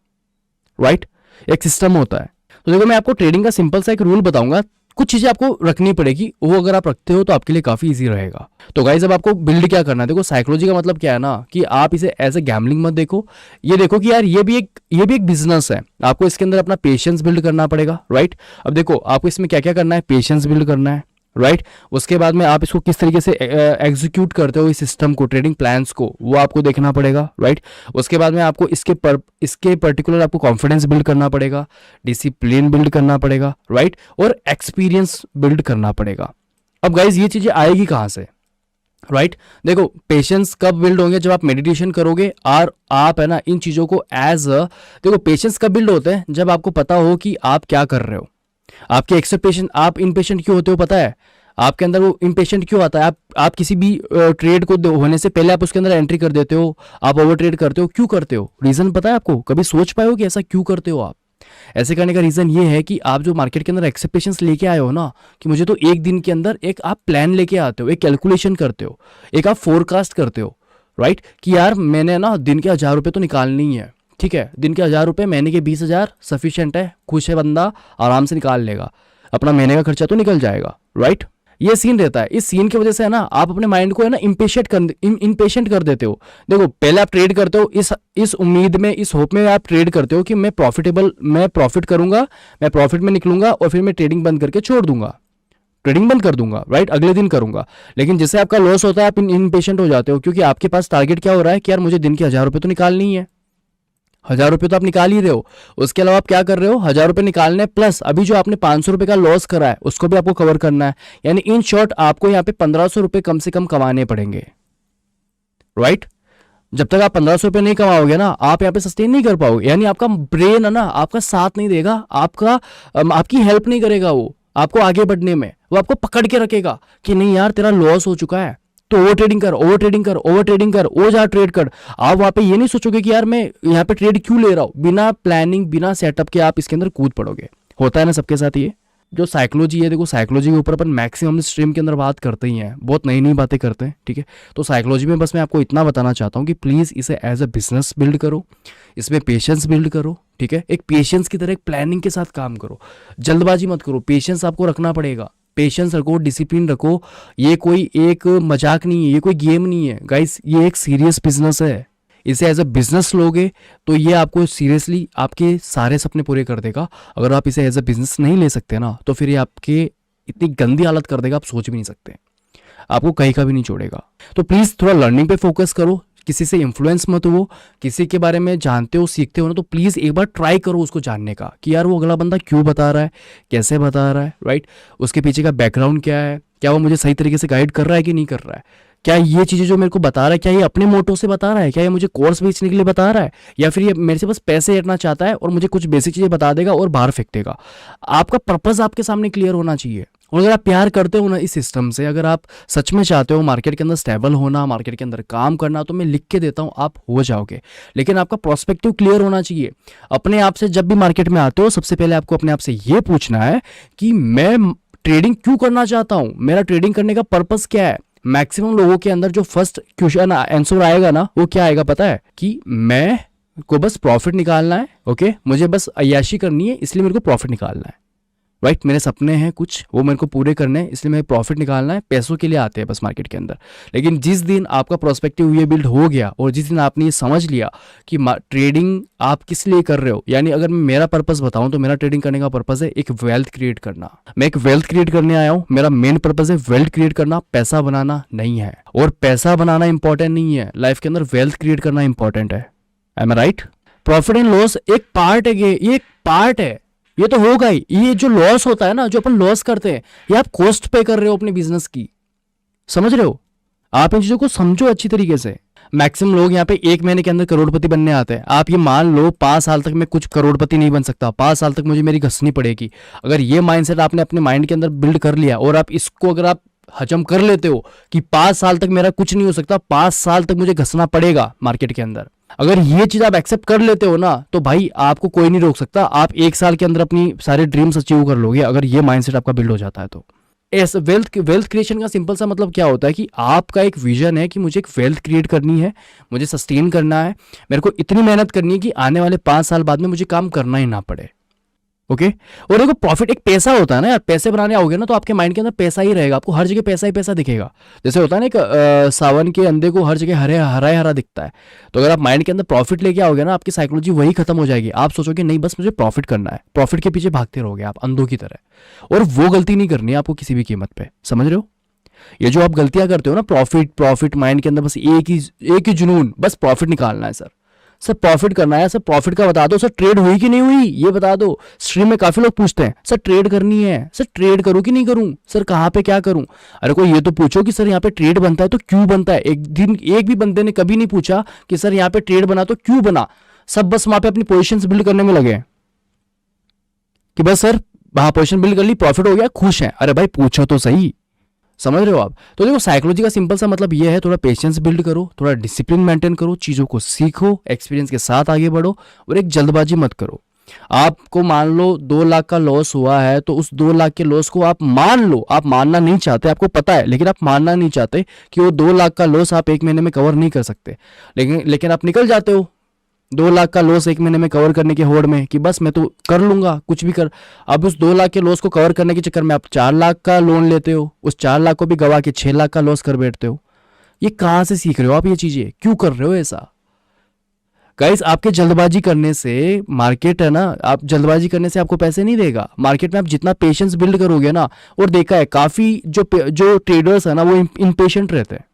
राइट? एक सिस्टम होता है। तो देखो मैं आपको ट्रेडिंग का सिंपल सा एक रूल बताऊंगा, कुछ चीजें आपको रखनी पड़ेगी, वो अगर आप रखते हो तो आपके लिए काफी इजी रहेगा। तो गाइस अब आपको बिल्ड क्या करना है, देखो साइकोलॉजी का मतलब क्या है ना, कि आप इसे एज ए गैम्बलिंग मत देखो, ये देखो कि यार ये भी एक बिजनेस है। आपको इसके अंदर अपना पेशेंस बिल्ड करना पड़ेगा, राइट? अब देखो आपको इसमें क्या क्या करना है, पेशेंस बिल्ड करना है, राइट? उसके बाद में आप इसको किस तरीके से एग्जीक्यूट करते हो इस सिस्टम को, ट्रेडिंग प्लान्स को, वो आपको देखना पड़ेगा, राइट? उसके बाद में आपको इसके पर्टिकुलर आपको कॉन्फिडेंस बिल्ड करना पड़ेगा, डिसिप्लिन बिल्ड करना पड़ेगा, राइट? और एक्सपीरियंस बिल्ड करना पड़ेगा। अब गाइज ये चीजें आएगी कहाँ से, राइट? देखो पेशेंस कब बिल्ड होंगे, जब आप मेडिटेशन करोगे और आप है ना इन चीजों को देखो पेशेंस कब बिल्ड होते हैं, जब आपको पता हो कि आप क्या कर रहे हो। आपके एक्सपेक्टेशन, आप इम्पेशेंट क्यों होते हो पता है? आपके अंदर वो इम्पेशेंट क्यों आता है? आप किसी भी ट्रेड को होने से पहले आप उसके अंदर एंट्री कर देते हो, आप ओवर ट्रेड करते हो, क्यों करते हो? रीजन पता है आपको? कभी सोच पाए हो कि ऐसा क्यों करते हो आप? ऐसे करने का रीजन ये है कि आप जो मार्केट के अंदर एक्सपेक्टेशंस लेके आए हो ना, कि मुझे तो एक दिन के अंदर एक आप प्लान लेके आते हो, एक कैलकुलेशन करते हो, एक आप फोरकास्ट करते हो, राइट? कि यार मैंने ना दिन के 1,000 रुपये तो निकालनी ही है, ठीक है? दिन के 1,000 रुपये, महीने के 20,000 सफिशिएंट है, खुश है बंदा, आराम से निकाल लेगा, अपना महीने का खर्चा तो निकल जाएगा, राइट? ये सीन रहता है। इस सीन की वजह से है ना आप अपने माइंड को है ना इम्पेशेंट कर देते हो। देखो पहले आप ट्रेड करते हो इस उम्मीद में, इस होप में आप ट्रेड करते हो कि मैं प्रॉफिट करूंगा, मैं प्रॉफिट में निकलूंगा और फिर मैं ट्रेडिंग बंद करके छोड़ दूंगा, ट्रेडिंग बंद कर दूंगा, राइट? अगले दिन करूंगा। लेकिन जैसे आपका लॉस होता है आप इम्पेशेंट हो जाते हो, क्योंकि आपके पास टारगेट क्या हो रहा है कि यार मुझे दिन के 1,000 रुपये तो निकालनी ही है। 1,000 रुपये तो आप निकाल ही रहे हो, उसके अलावा आप क्या कर रहे हो, 1,000 रुपये निकालने प्लस अभी जो आपने 500 रुपये का लॉस करा है उसको भी आपको कवर करना है। यानी इन शॉर्ट आपको यहाँ पे 1,500 रुपये कम से कम कमाने पड़ेंगे, राइट? जब तक आप 1,500 रुपये नहीं कमाओगे ना, आप यहाँ पे सस्टेन नहीं कर पाओगे। यानी आपका ब्रेन है ना आपका साथ नहीं देगा, आपकी हेल्प नहीं करेगा, वो आपको आगे बढ़ने में, वो आपको पकड़ के रखेगा कि नहीं यार तेरा लॉस हो चुका है तो ओवर ट्रेडिंग कर, ओवर ट्रेडिंग कर, ओवर ट्रेडिंग कर, वो जा ट्रेड कर। आप वहां पे ये नहीं सोचोगे कि यार मैं यहाँ पे ट्रेड क्यों ले रहा हूं, बिना प्लानिंग बिना सेटअप के आप इसके अंदर कूद पड़ोगे। होता है ना सबके साथ ये जो साइकोलॉजी है। देखो साइकोलॉजी के ऊपर अपन मैक्सिमम स्ट्रीम के अंदर बात करते ही हैं, बहुत नई नई बातें करते हैं, ठीक है? तो साइकोलॉजी में बस मैं आपको इतना बताना चाहता हूँ कि प्लीज़ इसे एज अ बिजनेस बिल्ड करो, इसमें पेशेंस बिल्ड करो, ठीक है? एक पेशेंस की तरह एक प्लानिंग के साथ काम करो, जल्दबाजी मत करो, पेशेंस आपको रखना पड़ेगा, पेशेंस रखो, डिसिप्लिन रखो। ये कोई एक मजाक नहीं है, ये कोई गेम नहीं है गाइस, ये एक सीरियस बिजनेस है। इसे एज अ बिजनेस लोगे तो ये आपको सीरियसली आपके सारे सपने पूरे कर देगा। अगर आप इसे एज अ बिजनेस नहीं ले सकते ना तो फिर ये आपके इतनी गंदी हालत कर देगा, आप सोच भी नहीं सकते, आपको कहीं का भी नहीं छोड़ेगा। तो प्लीज़ थोड़ा लर्निंग पे फोकस करो, किसी से इन्फ्लुएंस मत हो। किसी के बारे में जानते हो सीखते हो ना तो प्लीज़ एक बार ट्राई करो उसको जानने का कि यार वो अगला बंदा क्यों बता रहा है, कैसे बता रहा है, राइट? उसके पीछे का बैकग्राउंड क्या है, क्या वो मुझे सही तरीके से गाइड कर रहा है कि नहीं कर रहा है, क्या ये चीज़ें जो मेरे को बता रहा है क्या ये अपने मोटो से बता रहा है, क्या ये मुझे कोर्स बेचने के लिए बता रहा है, या फिर ये मेरे से बस पैसे हटना चाहता है और मुझे कुछ बेसिक चीज़ें बता देगा और बाहर फेंक देगा। आपका पर्पस आपके सामने क्लियर होना चाहिए। और अगर आप प्यार करते हो ना इस सिस्टम से, अगर आप सच में चाहते हो मार्केट के अंदर स्टेबल होना, मार्केट के अंदर काम करना, तो मैं लिख के देता हूँ आप हो जाओगे। लेकिन आपका प्रोस्पेक्टिव क्लियर होना चाहिए। अपने आप से जब भी मार्केट में आते हो सबसे पहले आपको अपने आप से ये पूछना है कि मैं ट्रेडिंग क्यों करना चाहता हूँ, मेरा ट्रेडिंग करने का पर्पस क्या है। मैक्सिमम लोगों के अंदर जो फर्स्ट क्वेश्चन आंसर आएगा ना वो क्या आएगा पता है, कि मैं को बस प्रॉफिट निकालना है। ओके, मुझे बस अय्याशी करनी है, इसलिए मेरे को प्रॉफिट निकालना है। राइट, मेरे सपने हैं कुछ, वो मेरे को पूरे करने हैं, इसलिए मेरे प्रॉफिट निकालना है। पैसों के लिए आते हैं बस मार्केट के अंदर। लेकिन जिस दिन आपका प्रोस्पेक्टिव ये बिल्ड हो गया और जिस दिन आपने ये समझ लिया कि ट्रेडिंग आप किस लिए कर रहे हो, यानी अगर मैं मेरा पर्पस बताऊं तो मेरा ट्रेडिंग करने का पर्पस है एक वेल्थ क्रिएट करना। मैं एक वेल्थ क्रिएट करने आया हूं, मेरा मेन पर्पस है वेल्थ क्रिएट करना, पैसा बनाना नहीं है। और पैसा बनाना इंपॉर्टेंट नहीं है लाइफ के अंदर, वेल्थ क्रिएट करना इंपॉर्टेंट है। Am I right? Profit and loss एक पार्ट है, ये एक पार्ट है, ये तो होगा ही। ये जो लॉस होता है ना, जो अपन लॉस करते हैं, ये आप कॉस्ट पे कर रहे हो अपने बिजनेस की। समझ रहे हो? आप इन चीजों को समझो अच्छी तरीके से। मैक्सिमम लोग यहाँ पे 1 महीने के अंदर करोड़पति बनने आते हैं। आप ये मान लो 5 साल तक मैं कुछ करोड़पति नहीं बन सकता, 5 साल तक मुझे मेरी घसनी पड़ेगी। अगर ये माइंडसेट आपने अपने माइंड के अंदर बिल्ड कर लिया और आप इसको अगर आप हजम कर लेते हो कि 5 साल तक मेरा कुछ नहीं हो सकता, 5 साल तक मुझे घसना पड़ेगा मार्केट के अंदर, अगर ये चीज आप एक्सेप्ट कर लेते हो ना, तो भाई आपको कोई नहीं रोक सकता। आप 1 साल के अंदर अपनी सारे ड्रीम्स अचीव कर लोगे अगर ये माइंडसेट आपका बिल्ड हो जाता है तो। ऐसा वेल्थ क्रिएशन का सिंपल सा मतलब क्या होता है कि आपका एक विजन है कि मुझे एक वेल्थ क्रिएट करनी है, मुझे सस्टेन करना है, मेरे को इतनी मेहनत करनी है कि आने वाले 5 साल बाद में मुझे काम करना ही ना पड़े। ओके, और देखो प्रॉफिट एक पैसा होता है ना यार, पैसे बनाने आओगे ना तो आपके माइंड के अंदर पैसा ही रहेगा, आपको हर जगह पैसा ही पैसा दिखेगा। जैसे होता है ना एक सावन के अंधे को हर जगह हरा हरा दिखता है, तो अगर आप माइंड के अंदर प्रॉफिट लेके आओगे ना, आपकी साइकोलॉजी वही खत्म हो जाएगी। आप सोचोगे नहीं बस मुझे प्रॉफिट करना है, प्रॉफिट के पीछे भागते रहोगे आप अंधों की तरह। और वो गलती नहीं करनी है आपको किसी भी कीमत पे। समझ रहे हो? ये जो आप गलतियां करते हो ना, प्रॉफिट माइंड के अंदर बस एक ही जुनून, बस प्रॉफिट निकालना है सर प्रॉफिट करना है। सर प्रॉफिट का बता दो, सर ट्रेड हुई कि नहीं हुई ये बता दो। स्ट्रीम में काफी लोग पूछते हैं सर ट्रेड करनी है, सर ट्रेड करूं कि नहीं करूं, सर कहां पे क्या करूं। अरे कोई ये तो पूछो कि सर यहाँ पे ट्रेड बनता है तो क्यों बनता है। एक दिन एक भी बंदे ने कभी नहीं पूछा कि सर यहाँ पे ट्रेड बना तो क्यों बना। सब बस वहां पे अपनी पोजिशन बिल्ड करने में लगे कि बस सर वहां पोजिशन बिल्ड कर ली, प्रॉफिट हो गया, खुश है। अरे भाई पूछो तो सही। समझ रहे हो आप? तो देखो साइकोलॉजी का सिंपल सा मतलब ये है, थोड़ा पेशेंस बिल्ड करो, थोड़ा डिसिप्लिन मेंटेन करो, चीजों को सीखो, एक्सपीरियंस के साथ आगे बढ़ो और एक जल्दबाजी मत करो। आपको मान लो 2 लाख का लॉस हुआ है तो उस 2 लाख के लॉस को आप मान लो, आप मानना नहीं चाहते, आपको पता है लेकिन आप मानना नहीं चाहते कि वो 2 लाख का लॉस आप 1 महीने में कवर नहीं कर सकते, लेकिन आप निकल जाते हो 2 लाख का लॉस 1 महीने में कवर करने के होड़ में कि बस मैं तो कर लूंगा कुछ भी कर। अब उस 2 लाख के लॉस को कवर करने के चक्कर में आप 4 लाख का लोन लेते हो, उस 4 लाख को भी गवा के 6 लाख का लॉस कर बैठते हो। ये कहां से सीख रहे हो आप? ये चीजें क्यों कर रहे हो ऐसा? गाइस आपके जल्दबाजी करने से मार्केट है ना, आप जल्दबाजी करने से आपको पैसे नहीं देगा। मार्केट में आप जितना पेशेंस बिल्ड करोगे ना, और देखा है काफी जो ट्रेडर्स है ना वो इम्पेशेंट रहते हैं,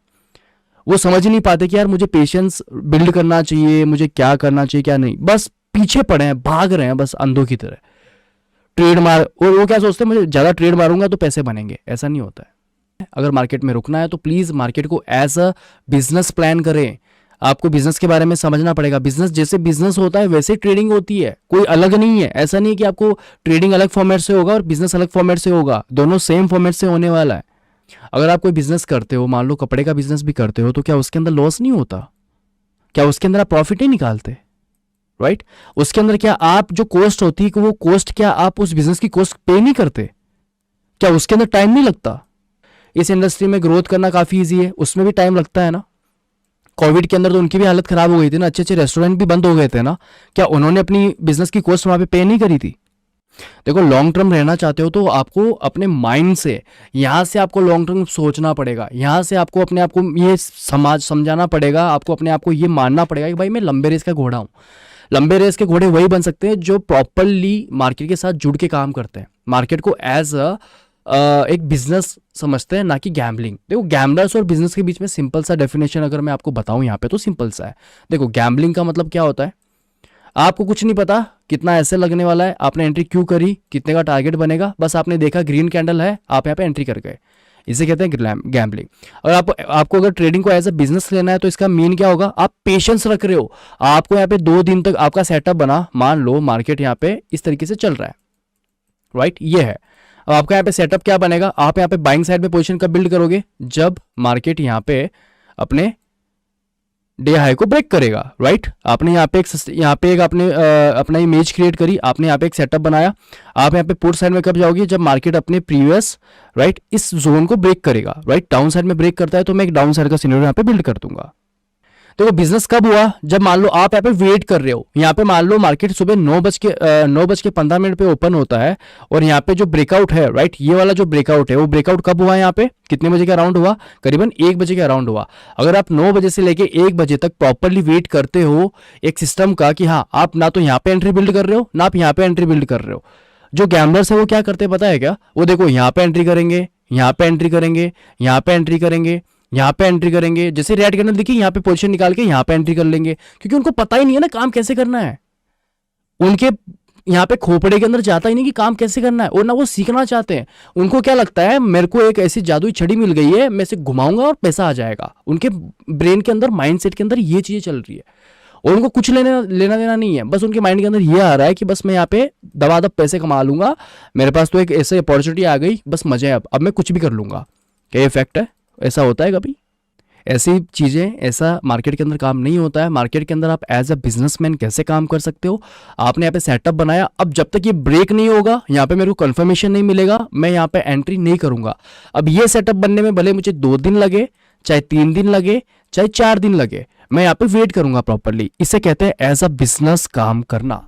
वो समझ ही नहीं पाते कि यार मुझे पेशेंस बिल्ड करना चाहिए, मुझे क्या करना चाहिए क्या नहीं, बस पीछे पड़े हैं, भाग रहे हैं बस अंधों की तरह ट्रेड मार। और वो क्या सोचते हैं मुझे ज्यादा ट्रेड मारूंगा तो पैसे बनेंगे, ऐसा नहीं होता है। अगर मार्केट में रुकना है तो प्लीज मार्केट को एज अ बिजनेस प्लान करें। आपको बिजनेस के बारे में समझना पड़ेगा। बिजनेस जैसे बिजनेस होता है वैसे ट्रेडिंग होती है, कोई अलग नहीं है। ऐसा नहीं है कि आपको ट्रेडिंग अलग फॉर्मेट से होगा और बिजनेस अलग फॉर्मेट से होगा, दोनों सेम फॉर्मेट से होने वाला है। अगर आप कोई बिजनेस करते हो, मान लो कपड़े का बिजनेस भी करते हो, तो क्या उसके अंदर लॉस नहीं होता? क्या उसके अंदर आप प्रॉफिट नहीं निकालते? राइट? उसके अंदर क्या आप जो कॉस्ट होती है कि वो कॉस्ट क्या आप उस बिजनेस की कॉस्ट पे नहीं करते? क्या उसके अंदर टाइम नहीं लगता? इस इंडस्ट्री में ग्रोथ करना काफी ईजी है, उसमें भी टाइम लगता है ना। कोविड के अंदर तो उनकी भी हालत खराब हो गई थी ना, अच्छे अच्छे रेस्टोरेंट भी बंद हो गए थे ना। क्या उन्होंने अपनी बिजनेस की कॉस्ट वहां पे नहीं करी थी? देखो लॉन्ग टर्म रहना चाहते हो तो आपको अपने माइंड से, यहां से आपको लॉन्ग टर्म सोचना पड़ेगा। यहां से आपको अपने आप को ये समझाना पड़ेगा, आपको अपने आप को ये मानना पड़ेगा कि भाई मैं लंबे रेस का घोड़ा हूं। लंबे रेस के घोड़े वही बन सकते हैं जो प्रॉपरली मार्केट के साथ जुड़ के काम करते हैं, मार्केट को एज एक बिजनेस समझते हैं, ना कि गैम्बलिंग। देखो गैम्बलर्स और बिजनेस के बीच में सिंपल सा डेफिनेशन अगर मैं आपको बताऊं यहाँ पे तो सिंपल सा है। देखो गैम्बलिंग का मतलब क्या होता है, आपको कुछ नहीं पता कितना ऐसे लगने वाला है, आपने एंट्री क्यों करी, कितने का टारगेट बनेगा, बस आपने देखा ग्रीन कैंडल है, आप यहाँ पे एंट्री कर गए, इसे कहते हैं गैम्बलिंग। और आपको अगर ट्रेडिंग को एज ए बिजनेस लेना है तो इसका मीन क्या होगा, आप पेशेंस रख रहे हो। आपको यहाँ पे 2 दिन तक आपका सेटअप बना, मान लो मार्केट यहाँ पे इस तरीके से चल रहा है, राइट, ये है। अब आपका यहाँ पे सेटअप क्या बनेगा, आप यहाँ पे बाइंग साइड में पोजीशन कब बिल्ड करोगे, जब मार्केट यहाँ पे अपने डे हाई को ब्रेक करेगा, राइट। आपने यहाँ पे एक आपने अपना इमेज क्रिएट करी, आपने यहाँ पे एक सेटअप बनाया। आप यहाँ पे पुट साइड में कब जाओगे, जब मार्केट अपने प्रीवियस राइट इस जोन को ब्रेक करेगा, राइट। डाउन साइड में ब्रेक करता है तो मैं एक डाउन साइड का सिनेरियो यहाँ पे बिल्ड कर दूंगा। देखो बिजनेस कब हुआ, जब मान लो आप यहाँ पे वेट कर रहे हो, यहाँ पे मान लो मार्केट सुबह 9:15 पे ओपन होता है, और यहाँ पे जो ब्रेकआउट है राइट, ये वाला जो ब्रेकआउट है वो ब्रेकआउट कब हुआ, यहाँ पे कितने बजे का अराउंड हुआ, करीबन 1 बजे के अराउंड हुआ। अगर आप 9 बजे से लेके 1 बजे तक प्रॉपरली वेट करते हो एक सिस्टम का कि हाँ आप ना तो यहाँ पे एंट्री बिल्ड कर रहे हो ना आप यहाँ पे एंट्री बिल्ड कर रहे हो, जो गैम्बलर्स है वो क्या करते हैं पता है क्या, वो देखो यहाँ पे एंट्री करेंगे, यहाँ पे एंट्री करेंगे, यहाँ पे एंट्री करेंगे, यहाँ पे एंट्री करेंगे, जैसे रेड कैंडल दिखी यहाँ पे पोजीशन निकाल के यहाँ पे एंट्री कर लेंगे, क्योंकि उनको पता ही नहीं है ना काम कैसे करना है। उनके यहाँ पे खोपड़े के अंदर जाता ही नहीं कि काम कैसे करना है, और ना वो सीखना चाहते हैं। उनको क्या लगता है मेरे को एक ऐसी जादुई छड़ी मिल गई है, मैं इसे घुमाऊंगा और पैसा आ जाएगा। उनके ब्रेन के अंदर, माइंडसेट के अंदर ये चीजें चल रही है, और उनको कुछ लेना देना नहीं है। बस उनके माइंड के अंदर ये आ रहा है कि बस मैं यहाँ पे दबादब पैसे कमा लूंगा, मेरे पास तो एक ऐसे अपॉर्चुनिटी आ गई, बस मजे है, अब मैं कुछ भी कर लूंगा। क्या ये फैक्ट है? ऐसा होता है कभी? ऐसी चीज़ें, ऐसा मार्केट के अंदर काम नहीं होता है। मार्केट के अंदर आप एज अ बिजनेसमैन कैसे काम कर सकते हो, आपने यहाँ पे सेटअप बनाया, अब जब तक ये ब्रेक नहीं होगा, यहाँ पे मेरे को कंफर्मेशन नहीं मिलेगा, मैं यहाँ पे एंट्री नहीं करूंगा। अब ये सेटअप बनने में भले मुझे 2 दिन लगे, चाहे 3 दिन लगे, चाहे 4 दिन लगे, मैं यहाँ पे वेट करूंगा प्रॉपरली। इसे कहते हैं एज अ बिजनेस काम करना।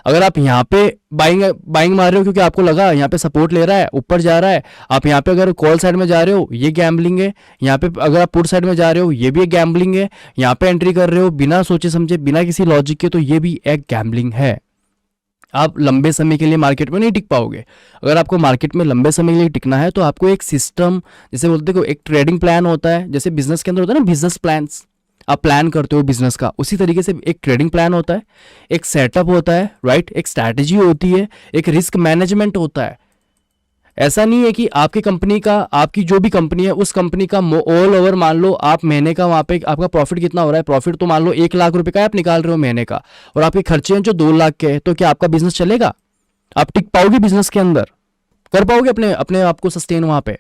अगर आप यहाँ पे बाइंग मार रहे हो क्योंकि आपको लगा यहाँ पे सपोर्ट ले रहा है, ऊपर जा रहा है, आप यहाँ पे अगर कॉल साइड में जा रहे हो, ये गैम्बलिंग है। यहाँ पे अगर आप पुट साइड में जा रहे हो, ये भी एक गैम्बलिंग है। यहाँ पे एंट्री कर रहे हो बिना सोचे समझे, बिना किसी लॉजिक के, तो ये भी एक गैम्बलिंग है। आप लंबे समय के लिए मार्केट में नहीं टिक पाओगे। अगर आपको मार्केट में लंबे समय के लिए टिकना है तो आपको एक सिस्टम, जैसे बोलते हो एक ट्रेडिंग प्लान होता है, जैसे बिजनेस के अंदर होता है ना बिजनेस प्लान्स, आप प्लान करते हो बिजनेस का, उसी तरीके से एक ट्रेडिंग प्लान होता है, एक सेटअप होता है राइट, एक स्ट्रैटेजी होती है, एक रिस्क मैनेजमेंट होता है। ऐसा नहीं है कि आपकी कंपनी का, आपकी जो भी कंपनी है उस कंपनी का ऑल ओवर मान लो आप महीने का वहां पे आपका प्रॉफिट कितना हो रहा है, प्रॉफिट तो मान लो 1 लाख रुपए का आप निकाल रहे हो महीने का, और आपके खर्चे हैं जो 2 लाख के हैं, तो क्या आपका बिजनेस चलेगा? आप टिक पाओगे बिजनेस के अंदर? कर पाओगे अपने अपने आप को सस्टेन वहां पे?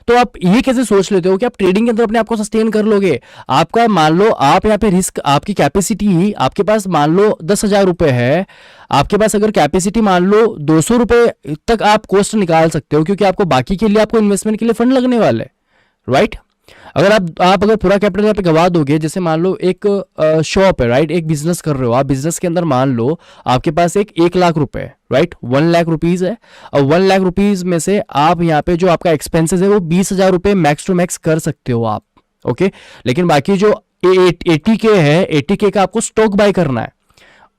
तो आप ये कैसे सोच लेते हो कि आप ट्रेडिंग के अंदर अपने आप को सस्टेन कर लोगे? आपका मान लो आप यहाँ पे रिस्क, आपकी कैपेसिटी ही, आपके पास मान लो 10,000 रुपए है, आपके पास अगर कैपेसिटी मान लो 200 रुपए तक आप कॉस्ट निकाल सकते हो, क्योंकि आपको बाकी के लिए, आपको इन्वेस्टमेंट के लिए फंड लगने वाले, राइट। अगर आप अगर पूरा कैपिटल यहाँ पे गवा दोगे, जैसे मान लो एक शॉप है राइट, एक बिजनेस कर रहे हो आप, बिजनेस के अंदर मान लो आपके पास एक 1 लाख रुपए है राइट, 1 लाख रुपीज है, और 1 लाख रुपीज में से आप यहाँ पे जो आपका एक्सपेंसेस है वो 20,000 रुपए मैक्स टू मैक्स कर सकते हो आप, ओके। लेकिन बाकी जो 80K है, 80K का आपको स्टॉक बाय करना है।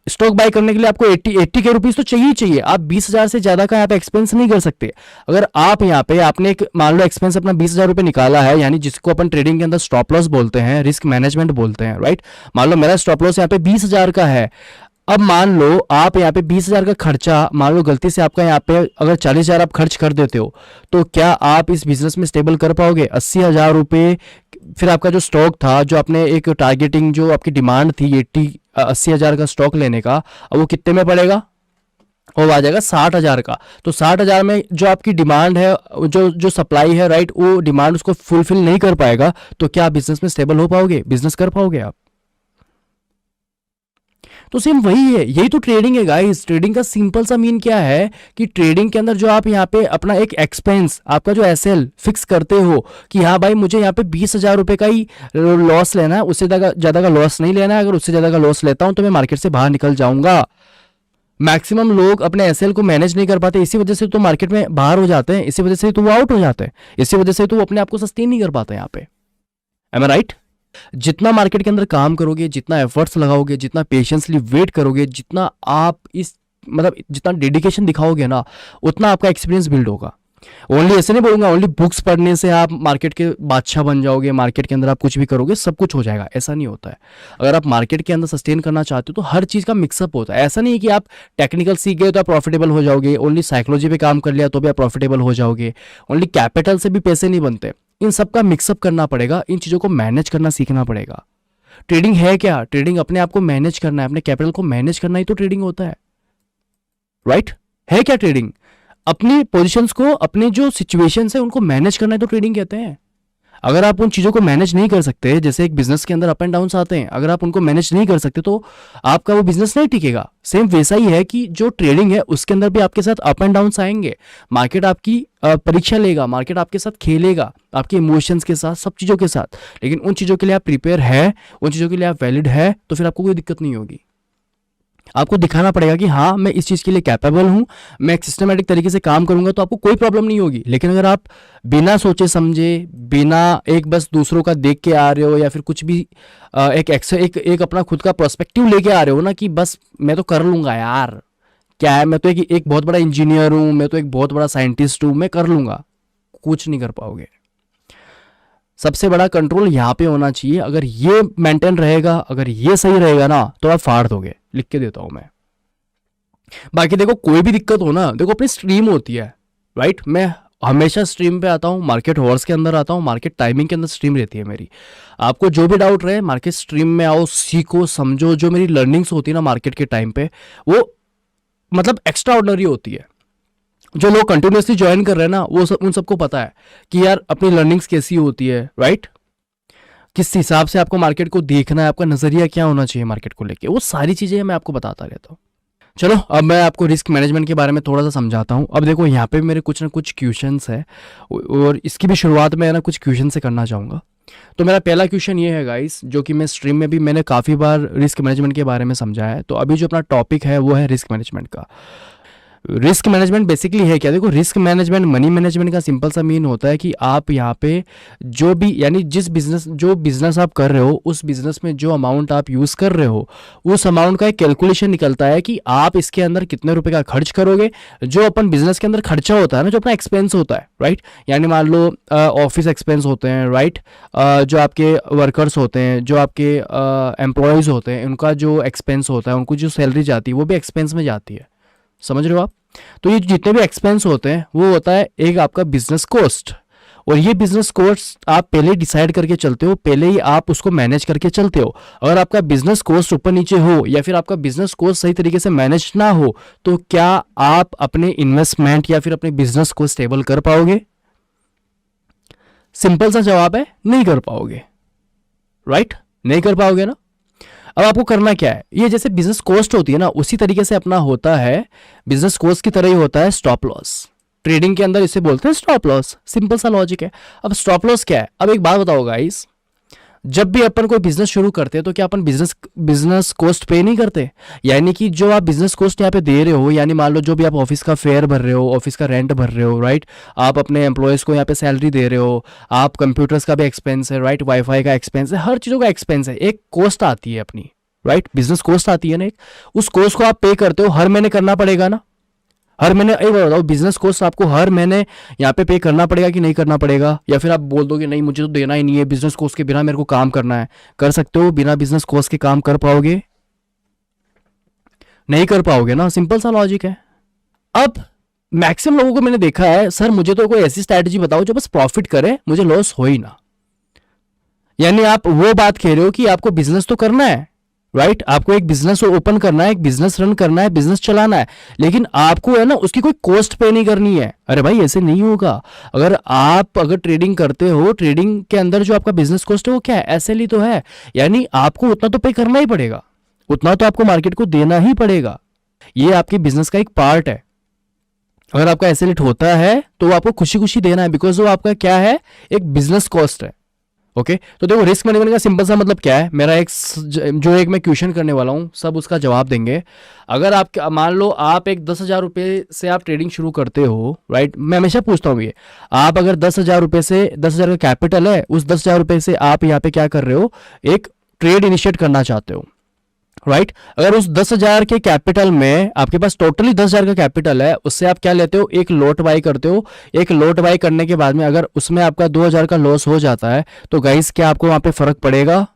स्टॉक बाय करने के लिए आपको 80 के रुपीज तो चाहिए ही चाहिए। आप 20,000 से ज्यादा का यहाँ पे एक्सपेंस नहीं कर सकते। अगर आप यहाँ पे आपने एक मान लो एक्सपेंस अपना 20,000 रुपए निकाला है, यानी जिसको अपन ट्रेडिंग के अंदर स्टॉप लॉस बोलते हैं, रिस्क मैनेजमेंट बोलते हैं, राइट। मान लो मेरा स्टॉप लॉस यहाँ पे 20,000 का है। अब मान लो आप यहाँ पे 20,000 का खर्चा, मान लो गलती से आपका यहाँ पे अगर 40,000 आप खर्च कर देते हो, तो क्या आप इस बिजनेस में स्टेबल कर पाओगे? 80,000 रुपए, फिर आपका जो स्टॉक था, जो आपने एक टारगेटिंग, जो आपकी डिमांड थी 80,000 का स्टॉक लेने का, अब वो कितने में पड़ेगा? वो आ जाएगा 60,000 का। तो 60,000 में जो आपकी डिमांड है, जो सप्लाई है राइट, वो डिमांड उसको फुलफिल नहीं कर पाएगा, तो क्या आप बिजनेस में स्टेबल हो पाओगे? बिजनेस कर पाओगे आप? तो सेम वही है, यही तो ट्रेडिंग है गाइस। ट्रेडिंग का सिंपल सा मीन क्या है कि ट्रेडिंग के अंदर जो आप यहाँ पे अपना एक एक्सपेंस, आपका जो एसएल फिक्स करते हो कि हाँ भाई मुझे यहाँ पे 20,000 रुपए का ही लॉस लेना है, उससे ज्यादा का लॉस नहीं लेना है। अगर उससे ज्यादा का लॉस लेता हूं तो मैं मार्केट से बाहर निकल जाऊंगा। मैक्सिमम लोग अपने एसएल को मैनेज नहीं कर पाते, इसी वजह से तो मार्केट में बाहर हो जाते हैं, इसी वजह से तो वो आउट हो जाते हैं, इसी वजह से तो वो अपने आप को सस्टेन नहीं कर पाते यहाँ पे। M I right? जितना मार्केट के अंदर काम करोगे, जितना एफर्ट्स लगाओगे, जितना पेशेंसली वेट करोगे, जितना आप इस मतलब जितना डेडिकेशन दिखाओगे ना, उतना आपका एक्सपीरियंस बिल्ड होगा। ओनली ऐसे नहीं बोलूंगा ओनली बुक्स पढ़ने से आप मार्केट के बादशाह बन जाओगे, मार्केट के अंदर आप कुछ भी करोगे सब कुछ हो जाएगा, ऐसा नहीं होता है। अगर आप मार्केट के अंदर सस्टेन करना चाहते हो तो हर चीज का मिक्सअप होता है। ऐसा नहीं है कि आप टेक्निकल सीख गए तो आप प्रॉफिटेबल हो जाओगे, ओनली साइकोलॉजी पे काम कर लिया तो भी आप प्रॉफिटेबल हो जाओगे, ओनली कैपिटल से भी पैसे नहीं बनते। इन सब का मिक्सअप करना पड़ेगा, इन चीजों को मैनेज करना सीखना पड़ेगा। ट्रेडिंग है क्या? ट्रेडिंग अपने आप को मैनेज करना है, अपने कैपिटल को मैनेज करना ही तो ट्रेडिंग होता है, राइट? है क्या ट्रेडिंग? अपनी पोजीशंस को, अपने जो सिचुएशंस है उनको मैनेज करना है तो ट्रेडिंग कहते हैं। अगर आप उन चीज़ों को मैनेज नहीं कर सकते, जैसे एक बिजनेस के अंदर अप एंड डाउन्स आते हैं, अगर आप उनको मैनेज नहीं कर सकते तो आपका वो बिजनेस नहीं टिकेगा। सेम वैसा ही है कि जो ट्रेडिंग है उसके अंदर भी आपके साथ अप एंड डाउन्स आएंगे। मार्केट आपकी परीक्षा लेगा, मार्केट आपके साथ खेलेगा, आपके इमोशंस के साथ, सब चीज़ों के साथ। लेकिन उन चीज़ों के लिए आप प्रिपेयर है, उन चीज़ों के लिए आप वैलिड है, तो फिर आपको कोई दिक्कत नहीं होगी। आपको दिखाना पड़ेगा कि हाँ मैं इस चीज़ के लिए कैपेबल हूँ, मैं एक सिस्टमेटिक तरीके से काम करूंगा, तो आपको कोई प्रॉब्लम नहीं होगी। लेकिन अगर आप बिना सोचे समझे, बिना एक बस दूसरों का देख के आ रहे हो, या फिर कुछ भी एक अपना खुद का पर्सपेक्टिव लेके आ रहे हो ना कि बस मैं तो कर लूंगा यार, क्या है, मैं तो एक बहुत बड़ा इंजीनियर हूँ, मैं तो एक बहुत बड़ा साइंटिस्ट हूँ, मैं कर लूंगा, कुछ नहीं कर पाओगे। सबसे बड़ा कंट्रोल यहाँ पे होना चाहिए। अगर ये मेंटेन रहेगा, अगर ये सही रहेगा ना, तो आप फाड़ दोगे, लिख के देता हूं मैं। बाकी देखो कोई भी दिक्कत हो ना, देखो अपनी स्ट्रीम होती है, राइट। मैं हमेशा स्ट्रीम पे आता हूँ, मार्केट हॉर्स के अंदर आता हूँ, मार्केट टाइमिंग के अंदर स्ट्रीम रहती है मेरी। आपको जो भी डाउट रहे, मार्केट स्ट्रीम में आओ, सीखो, समझो। जो मेरी लर्निंग्स होती है ना मार्केट के टाइम पे, वो मतलब एक्स्ट्रा ऑर्डनरी होती है। जो लोग कंटिन्यूसली ज्वाइन कर रहे हैं ना, वो सब, उन सबको पता है कि यार अपनी लर्निंग्स कैसी होती है, राइट। किस हिसाब से आपको मार्केट को देखना है, आपका नजरिया क्या होना चाहिए मार्केट को लेके, वो सारी चीजें मैं आपको बताता रहता हूँ। चलो अब मैं आपको रिस्क मैनेजमेंट के बारे में थोड़ा सा समझाता हूँ। अब देखो यहाँ पे मेरे कुछ ना कुछ क्वेश्चंस है, और इसकी भी शुरुआत मैं ना कुछ क्वेश्चन से करना चाहूँगा। तो मेरा पहला क्वेश्चन ये है गाइस, जो कि मैं स्ट्रीम में भी मैंने काफ़ी बार रिस्क मैनेजमेंट के बारे में समझाया है। तो अभी जो अपना टॉपिक है वो है रिस्क मैनेजमेंट का। रिस्क मैनेजमेंट बेसिकली है क्या? देखो रिस्क मैनेजमेंट मनी मैनेजमेंट का सिंपल सा मीन होता है कि आप यहाँ पे जो भी, यानी जो बिजनेस आप कर रहे हो, उस बिजनेस में जो अमाउंट आप यूज़ कर रहे हो, उस अमाउंट का एक कैलकुलेशन निकलता है कि आप इसके अंदर कितने रुपए का खर्च करोगे। जो अपन बिजनेस के अंदर खर्चा होता है ना, जो अपना एक्सपेंस होता है, राइट। यानी मान लो ऑफिस एक्सपेंस होते हैं, राइट। जो आपके वर्कर्स होते हैं, जो आपके एम्प्लॉयज़ होते हैं, उनका जो एक्सपेंस होता है, उनको जो सैलरी जाती है वो भी एक्सपेंस में जाती है। समझ रहे हो आप? तो ये जितने भी एक्सपेंस होते हैं वो होता है एक आपका बिजनेस कॉस्ट। और ये बिजनेस कॉस्ट आप पहले डिसाइड करके चलते हो, पहले ही आप उसको मैनेज करके चलते हो। अगर आपका बिजनेस कॉस्ट ऊपर नीचे हो, या फिर आपका बिजनेस कॉस्ट सही तरीके से मैनेज ना हो, तो क्या आप अपने इन्वेस्टमेंट या फिर अपने बिजनेस को स्टेबल कर पाओगे? सिंपल सा जवाब है, नहीं कर पाओगे, राइट। नहीं कर पाओगे ना। अब आपको करना क्या है, ये जैसे बिजनेस कॉस्ट होती है ना, उसी तरीके से अपना होता है, बिजनेस कॉस्ट की तरह ही होता है स्टॉप लॉस। ट्रेडिंग के अंदर इसे बोलते हैं स्टॉप लॉस। सिंपल सा लॉजिक है। अब स्टॉप लॉस क्या है? अब एक बात बताओ गाइस, जब भी अपन कोई बिजनेस शुरू करते हैं तो क्या अपन बिजनेस कॉस्ट पे नहीं करते? यानी कि जो आप बिजनेस कॉस्ट यहाँ पे दे रहे हो, यानी मान लो जो भी आप ऑफिस का फेयर भर रहे हो, ऑफिस का रेंट भर रहे हो, राइट। आप अपने एम्प्लॉयज़ को यहाँ पे सैलरी दे रहे हो, आप कंप्यूटर्स का भी एक्सपेंस है, राइट, वाईफाई का एक्सपेंस है, हर चीज़ों का एक्सपेंस है, एक कॉस्ट आती है अपनी, राइट। बिजनेस कॉस्ट आती है ना एक, उस कॉस्ट को आप पे करते हो, हर महीने करना पड़ेगा ना। हर महीने, एक बार बताओ, बिजनेस कॉस्ट आपको हर महीने यहाँ पे करना पड़ेगा कि नहीं करना पड़ेगा? या फिर आप बोल दोगे नहीं मुझे तो देना ही नहीं है, बिजनेस कॉस्ट के बिना मेरे को काम करना है। कर सकते हो बिना बिजनेस कॉस्ट के काम कर पाओगे? नहीं कर पाओगे ना। सिंपल सा लॉजिक है। अब मैक्सिमम लोगों को मैंने देखा है, सर मुझे तो कोई ऐसी स्ट्रैटेजी बताओ जो बस प्रॉफिट करे, मुझे लॉस हो ही ना। यानी आप वो बात कह रहे हो कि आपको बिजनेस तो करना है, राइट। आपको एक बिजनेस ओपन करना है, एक बिजनेस रन करना है, बिजनेस चलाना है, लेकिन आपको है ना उसकी कोई कॉस्ट पे नहीं करनी है। अरे भाई ऐसे नहीं होगा। अगर ट्रेडिंग करते हो, ट्रेडिंग के अंदर जो आपका बिजनेस कॉस्ट है वो क्या है? एसएलई तो है। यानी आपको उतना तो पे करना ही पड़ेगा, उतना तो आपको मार्केट को देना ही पड़ेगा। ये आपके बिजनेस का एक पार्ट है। अगर आपका एसएलई होता है तो आपको खुशी खुशी देना है, बिकॉज वो आपका क्या है, एक बिजनेस कॉस्ट है। ओके तो देखो रिस्क मैनेजमेंट का सिंपल सा मतलब क्या है, मेरा एक मैं क्वेश्चन करने वाला हूं, सब उसका जवाब देंगे। अगर आप मान लो आप एक 10,000 रुपये से आप ट्रेडिंग शुरू करते हो, राइट। मैं हमेशा पूछता हूं ये, आप अगर 10,000 रुपये से 10,000 का कैपिटल है, उस 10,000 रुपये से आप यहाँ पे क्या कर रहे हो, एक ट्रेड इनिशिएट करना चाहते हो, राइट। अगर उस 10,000 के कैपिटल में आपके पास टोटली 10,000 का कैपिटल है, उससे आप क्या लेते हो, एक लॉट बाई करते हो। एक लॉट बाई करने के बाद में अगर उसमें आपका 2,000 का लॉस हो जाता है, तो गाइस क्या आपको वहां पे फर्क पड़ेगा?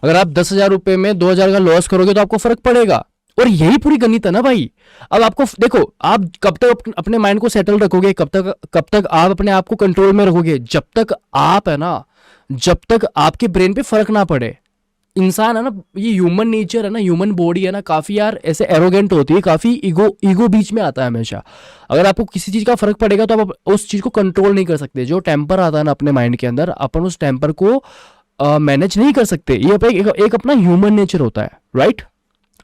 अगर आप 10,000 रुपए में 2,000 का लॉस करोगे तो आपको फर्क पड़ेगा। और यही पूरी गणित है ना भाई। अब आपको देखो, आप कब तक अपने माइंड को सेटल रखोगे, कब तक आप अपने आप को कंट्रोल में रखोगे? जब तक आप है ना, जब तक आपके ब्रेन पे फर्क ना पड़े। इंसान है ना, ये ह्यूमन नेचर है ना, ह्यूमन बॉडी है ना, काफ़ी यार ऐसे एरोगेंट होती है, काफ़ी ईगो ईगो बीच में आता है हमेशा। अगर आपको किसी चीज़ का फर्क पड़ेगा तो आप उस चीज़ को कंट्रोल नहीं कर सकते। जो टेम्पर आता है ना अपने माइंड के अंदर, अपन उस टेम्पर को मैनेज नहीं कर सकते। ये एक अपना ह्यूमन नेचर होता है, राइट।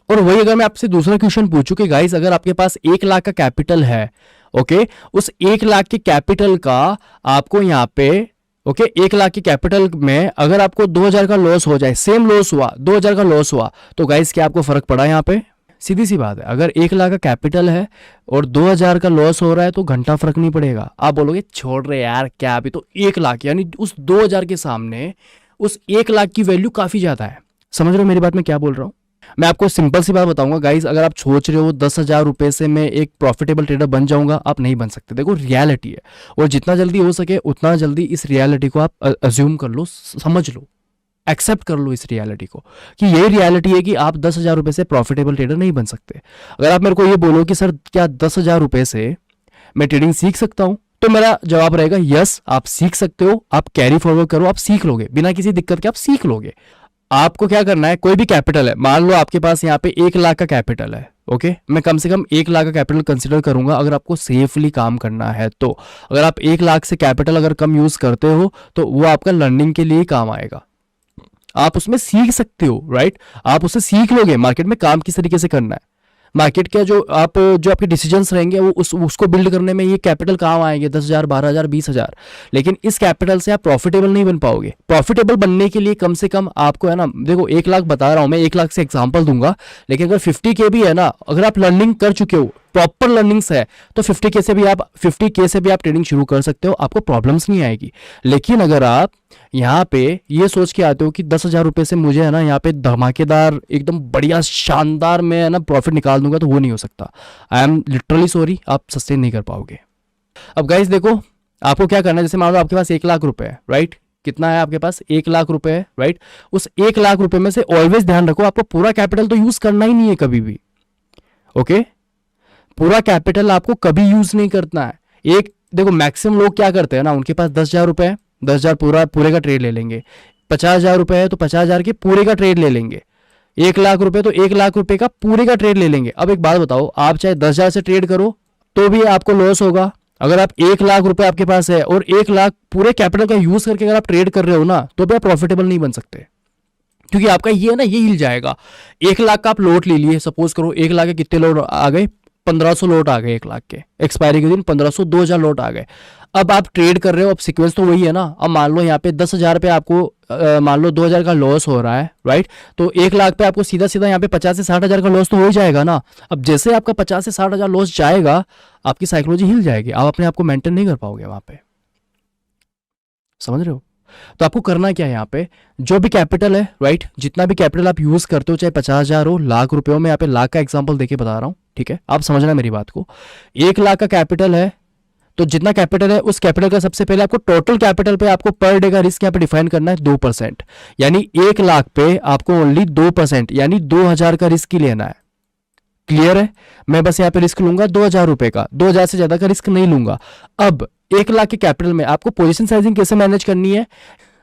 और वही अगर मैं आपसे दूसरा क्वेश्चन पूछूं कि गाइस अगर आपके पास 1 लाख का कैपिटल है, ओके, उस 1 लाख के कैपिटल का आपको यहाँ पे, ओके, 1 लाख के कैपिटल में अगर आपको 2,000 का लॉस हो जाए, सेम लॉस हुआ, 2,000 का लॉस हुआ, तो गाइस क्या आपको फर्क पड़ा यहाँ पे? सीधी सी बात है, अगर 1 लाख का कैपिटल है और 2,000 का लॉस हो रहा है तो घंटा फर्क नहीं पड़ेगा। आप बोलोगे छोड़ रहे यार क्या, अभी तो 1 लाख, यानी उस 2,000 के सामने उस 1 लाख की वैल्यू काफी ज्यादा है। समझ रहे हो मेरी बात में क्या बोल रहा हूँ? मैं आपको सिंपल सी बात बताऊंगा गाइस, अगर आप सोच रहे हो 10,000 रुपए से मैं एक प्रॉफिटेबल ट्रेडर बन जाऊंगा, आप नहीं बन सकते। देखो रियलिटी है, और जितना जल्दी हो सके उतना जल्दी इस रियलिटी को आप अज्यूम कर लो, समझ लो, एक्सेप्ट कर लो इस रियलिटी को, कि यही रियलिटी है कि आप 10,000 रुपए से प्रॉफिटेबल ट्रेडर नहीं बन सकते। अगर आप मेरे को ये बोलो कि सर क्या 10,000 रुपए से मैं ट्रेडिंग सीख सकता हूं, तो मेरा जवाब रहेगा यस, आप सीख सकते हो। आप कैरी फॉरवर्ड करो, आप सीख लोगे बिना किसी दिक्कत के, आप सीख लोगे। आपको क्या करना है, कोई भी कैपिटल है, मान लो आपके पास यहाँ पे 1 लाख का कैपिटल है, ओके, मैं कम से कम 1 लाख का कैपिटल कंसिडर करूंगा अगर आपको सेफली काम करना है तो। अगर आप 1 लाख से कैपिटल अगर कम यूज करते हो तो वो आपका लर्निंग के लिए काम आएगा, आप उसमें सीख सकते हो, राइट। आप उससे सीख लोगे मार्केट में काम किस तरीके से करना है, मार्केट के जो आपके डिसीजंस रहेंगे वो उसको बिल्ड करने में ये कैपिटल काम आएंगे, 10,000, 12,000, 20,000। लेकिन इस कैपिटल से आप प्रॉफिटेबल नहीं बन पाओगे। प्रॉफिटेबल बनने के लिए कम से कम आपको है ना, देखो 1 लाख बता रहा हूं मैं, 1 लाख से एग्जांपल दूंगा, लेकिन अगर 50K भी है ना, अगर आप लर्निंग कर चुके हो, प्रॉपर लर्निंग्स है, तो 50K से भी आप ट्रेडिंग शुरू कर सकते हो, आपको प्रॉब्लम्स नहीं आएगी। लेकिन अगर आप यहाँ पे ये सोच के आते हो कि 10,000 रुपए से मुझे है ना यहाँ पे धमाकेदार एकदम बढ़िया शानदार मैं है ना प्रॉफिट निकाल दूंगा, तो वो नहीं हो सकता। आई एम लिटरली सॉरी, आप सस्टेन नहीं कर पाओगे। अब गाइस देखो, आपको क्या करना है, जैसे मान लो आपके पास 1 लाख रुपए है, राइट। कितना है आपके पास? 1 लाख रुपए है, राइट। उस 1 लाख रुपए में से ऑलवेज ध्यान रखो, आपको पूरा कैपिटल तो यूज करना ही नहीं है कभी भी, ओके। पूरा कैपिटल आपको कभी यूज नहीं करना है। एक देखो, मैक्सिमम लोग क्या करते हैं ना, उनके पास 10,000 रुपए है, 10,000 पूरे का ट्रेड ले लेंगे। 50,000 रुपए है तो 50,000 के पूरे का ट्रेड ले लेंगे। 1 लाख रुपए तो 1 लाख रुपए का पूरे का ट्रेड ले लेंगे। अब एक बात बताओ, आप चाहे 10,000 से ट्रेड करो तो भी आपको लॉस होगा। अगर आप 1 लाख रुपए आपके पास है और 1 लाख पूरे कैपिटल का यूज करके अगर आप ट्रेड कर रहे हो ना, तो भी आप प्रॉफिटेबल नहीं बन सकते, क्योंकि आपका ये है ना, ये हिल जाएगा। 1 लाख का आप लोट ले लिए, सपोज करो 1 लाख के कितने लोट आ गए? 1,500 लोट आ गए 1 लाख के, एक्सपायरी के दिन 1,500, 2,000 लोट आ गए। अब आप ट्रेड कर रहे हो, अब सीक्वेंस तो वही है ना। अब मान लो यहाँ पे 10,000 पे आपको मान लो 2,000 का लॉस हो रहा है, राइट। तो 1 लाख पे आपको सीधा सीधा यहाँ पे 50 से 60,000 का लॉस तो हो ही जाएगा ना। अब जैसे आपका 50 से 60,000 लॉस जाएगा, आपकी साइकोलॉजी हिल जाएगी, आप अपने आप को मेंटेन नहीं कर पाओगे वहां पे। समझ रहे हो? तो आपको करना क्या है, यहाँ पे जो भी कैपिटल है, राइट, जितना भी कैपिटल आप यूज करते हो, चाहे 50,000 हो, लाख रुपए हो, मैं यहाँ पे लाख का एग्जांपल देके बता रहा हूँ, ठीक है, आप समझना मेरी बात को। 1 लाख का कैपिटल है, तो जितना कैपिटल है उस कैपिटल का सबसे पहले आपको टोटल कैपिटल पे आपको पर डे का रिस्क यहाँ पे डिफाइन करना है 2%। यानी 1 लाख पे आपको ओनली 2% यानी 2,000 का रिस्क ही लेना है। क्लियर है? मैं बस यहाँ पे रिस्क लूंगा 2,000 रुपए का, 2,000 से ज्यादा का रिस्क नहीं लूंगा। अब 1 लाख के कैपिटल में आपको पोजीशन साइजिंग कैसे मैनेज करनी है?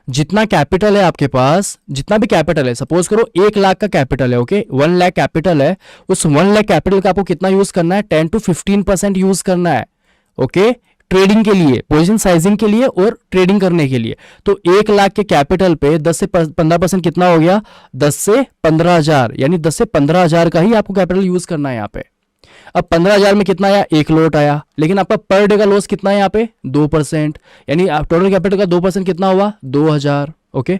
जितना कैपिटल है आपके पास, जितना भी कैपिटल है, सपोज करो 1 लाख का कैपिटल है, ओके, 1 लाख कैपिटल है, उस 1 लाख कैपिटल का आपको कितना यूज करना है? 10 to 15% यूज करना है, ओके, ट्रेडिंग के लिए, पोजीशन साइजिंग के लिए और ट्रेडिंग करने के लिए। तो 1 लाख के कैपिटल पे 10 से 15% कितना हो गया? 10 से 15,000, यानी 10 से 15,000 का ही आपको कैपिटल यूज करना है यहाँ पे। अब 15,000 में कितना आया? 1 लोट आया, लेकिन आपका पर डे का लॉस कितना है यहाँ पे? 2%, यानी टोटल कैपिटल का 2% कितना हुआ? 2,000, ओके।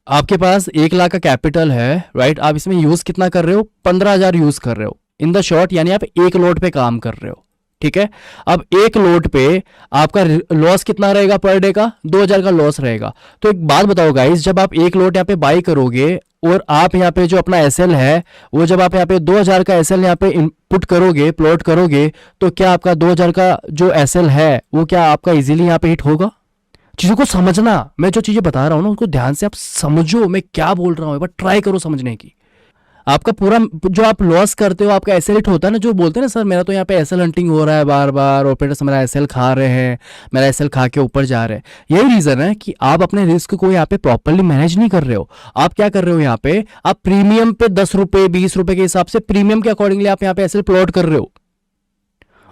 आपके पास 1 लाख का कैपिटल है, राइट, आप इसमें यूज कितना कर रहे हो? 15,000 यूज कर रहे हो इन द शॉर्ट, यानी आप 1 लोट पे काम कर रहे हो, ठीक है। अब 1 लोट पे आपका लॉस कितना रहेगा पर डे का? 2,000 का लॉस रहेगा। तो एक बात बताओ गाइस, जब आप 1 लोट यहाँ पे बाई करोगे और आप यहाँ पे जो अपना एसएल है, वो जब आप यहाँ पे 2,000 का एसएल यहाँ पे इनपुट करोगे, प्लॉट करोगे, तो क्या आपका 2,000 का जो एसएल है वो क्या आपका इजीली यहाँ पे हिट होगा? चीजों को समझना, मैं जो चीजें बता रहा हूं ना उनको ध्यान से आप समझो, मैं क्या बोल रहा हूं, एक बार ट्राई करो समझने की। आपका पूरा जो आप लॉस करते हो, आपका एसएल हिट होता है ना, जो बोलते हैं ना सर मेरा तो यहाँ पे एसएल हंटिंग हो रहा है बार बार, ऑपरेटर्स मेरा एसएल खा रहे हैं, मेरा एसएल खा के ऊपर जा रहे हैं। यही रीजन है कि आप अपने रिस्क को यहाँ पे प्रॉपरली मैनेज नहीं कर रहे हो। आप क्या कर रहे हो यहाँ पे, आप प्रीमियम पे 10 रुपए 20 रुपए के हिसाब से प्रीमियम के अकॉर्डिंगली आप यहाँ पे एसएल प्लॉट कर रहे हो,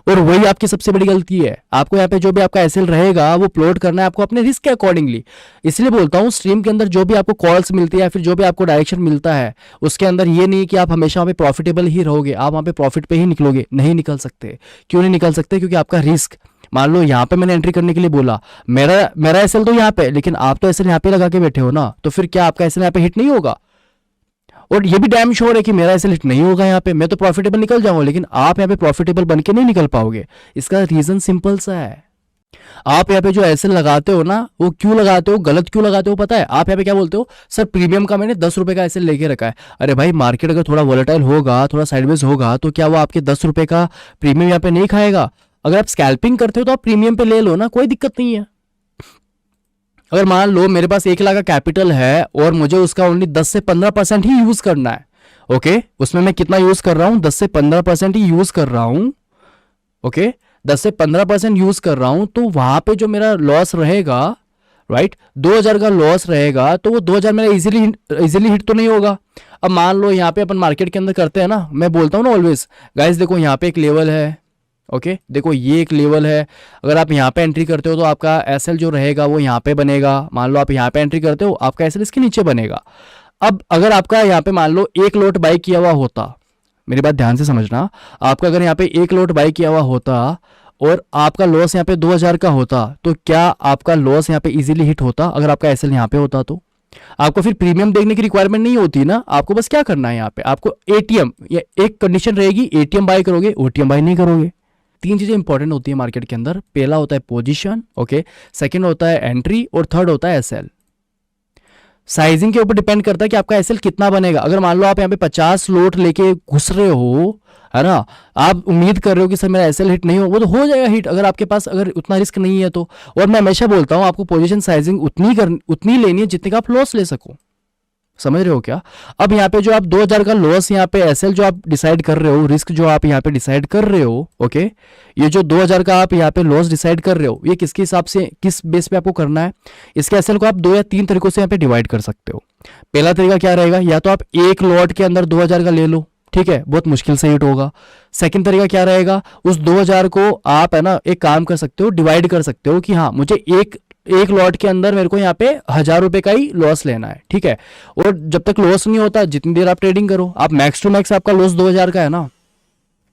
और वही आपकी सबसे बड़ी गलती है। आपको यहाँ पे जो भी आपका एसएल रहेगा वो प्लॉट करना है आपको अपने रिस्क के अकॉर्डिंगली। इसलिए बोलता हूँ स्ट्रीम के अंदर जो भी आपको कॉल्स मिलती है या फिर जो भी आपको डायरेक्शन मिलता है, उसके अंदर ये नहीं कि आप हमेशा वहाँ पे प्रॉफिटेबल ही रहोगे, आप वहाँ पे प्रॉफिट पे ही निकलोगे, नहीं निकल सकते। क्यों नहीं निकल सकते? क्योंकि आपका रिस्क, मान लो यहाँ पे मैंने एंट्री करने के लिए बोला, मेरा मेरा एसएल तो यहाँ पे, लेकिन आप तो एसएल यहाँ पे लगा के बैठे हो ना, तो फिर क्या आपका एसएल यहाँ पे हिट नहीं होगा? और ये भी डैम श्योर है कि मेरा एसएल हिट नहीं होगा यहाँ पे, मैं तो प्रॉफिटेबल निकल जाऊंगा, लेकिन आप यहाँ पे प्रॉफिटेबल बन के नहीं निकल पाओगे। इसका रीजन सिंपल सा है, आप यहाँ पे जो एसएल लगाते हो ना, वो क्यों लगाते हो, गलत क्यों लगाते हो पता है? आप यहाँ पे क्या बोलते हो, सर प्रीमियम का मैंने 10 रुपए का एसएल लेके रखा है। अरे भाई मार्केट अगर थोड़ा वोलेटाइल होगा, थोड़ा साइडवेज होगा, तो क्या वो आपके 10 रुपए का प्रीमियम यहाँ पे नहीं खाएगा? अगर आप स्कैल्पिंग करते हो तो आप प्रीमियम पे ले लो ना, कोई दिक्कत नहीं है। अगर मान लो मेरे पास 1 लाख का कैपिटल है और मुझे उसका ओनली 10 से 15% ही यूज करना है, ओके, उसमें मैं कितना यूज कर रहा हूं, 10 से 15% ही यूज कर रहा हूं, ओके, 10 से 15% यूज कर रहा हूं, तो वहां पे जो मेरा लॉस रहेगा, राइट, 2000 का लॉस रहेगा, तो वो 2000 मेरा इजीली हिट तो नहीं होगा। अब मान लो यहाँ पे अपन मार्केट के अंदर करते हैं ना, मैं बोलता हूँ ना ऑलवेज, गाइस देखो यहाँ पे एक लेवल है, ओके, देखो ये एक लेवल है, अगर आप यहाँ पे एंट्री करते हो तो आपका एसएल जो रहेगा वो यहाँ पे बनेगा। मान लो आप यहाँ पे एंट्री करते हो, आपका एसएल इसके नीचे बनेगा। अब अगर आपका यहाँ पे मान लो 1 लॉट बाई किया हुआ होता, मेरी बात ध्यान से समझना, आपका अगर यहाँ पे 1 लॉट बाई किया हुआ होता और आपका लॉस यहाँ पे 2000 का होता, तो क्या आपका लॉस यहाँ पे इजीली हिट होता? अगर आपका एसएल यहाँ पे होता तो आपको फिर प्रीमियम देखने की रिक्वायरमेंट नहीं होती ना, आपको बस क्या करना है यहाँ पे, आपको एटीएम, या एक कंडीशन रहेगी, एटीएम बाय करोगे, ओटीएम बाय नहीं करोगे। 3 चीजें इंपॉर्टेंट होती है मार्केट के अंदर, पहला होता है पोजीशन, ओके, सेकंड होता है एंट्री, और थर्ड होता है एसएल। साइजिंग के ऊपर डिपेंड करता है कि आपका एसएल कितना बनेगा। अगर मान लो आप यहाँ पे 50 लोट लेके घुस रहे हो, है ना, आप उम्मीद कर रहे हो कि सर मेरा एसएल हिट नहीं हो, वो तो हो जाएगा हिट, अगर आपके पास अगर उतना रिस्क नहीं है तो। और मैं हमेशा बोलता हूँ आपको पोजीशन साइजिंग उतनी लेनी है जितने का आप लॉस ले सको, समझ रहे हो क्या? अब यहाँ पे जो आप 2000 का लॉस यहाँ पे एसएल जो आप डिसाइड कर रहे हो, रिस्क जो आप यहाँ पे डिसाइड कर रहे हो, ओके, ये जो 2000 का आप यहाँ पे लॉस डिसाइड कर रहे हो, ये किसके हिसाब से, किस बेस पे आपको करना है? इसके एसएल को आप 2 या 3 तरीकों से यहाँ पे डिवाइड कर सकते हो। पहला तरीका क्या रहेगा, या तो आप एक लॉट के अंदर 2000 का ले लो, ठीक है, बहुत मुश्किल से हिट होगा। सेकंड तरीका क्या रहेगा, उस 2000 को आप, है ना, एक काम कर सकते हो, डिवाइड कर सकते हो कि हाँ मुझे एक लॉट के अंदर मेरे को यहाँ पे 1000 रुपए का ही लॉस लेना है, ठीक है। और जब तक लॉस नहीं होता, जितनी देर आप ट्रेडिंग करो, आप मैक्स टू मैक्स आपका लॉस 2000 का है ना,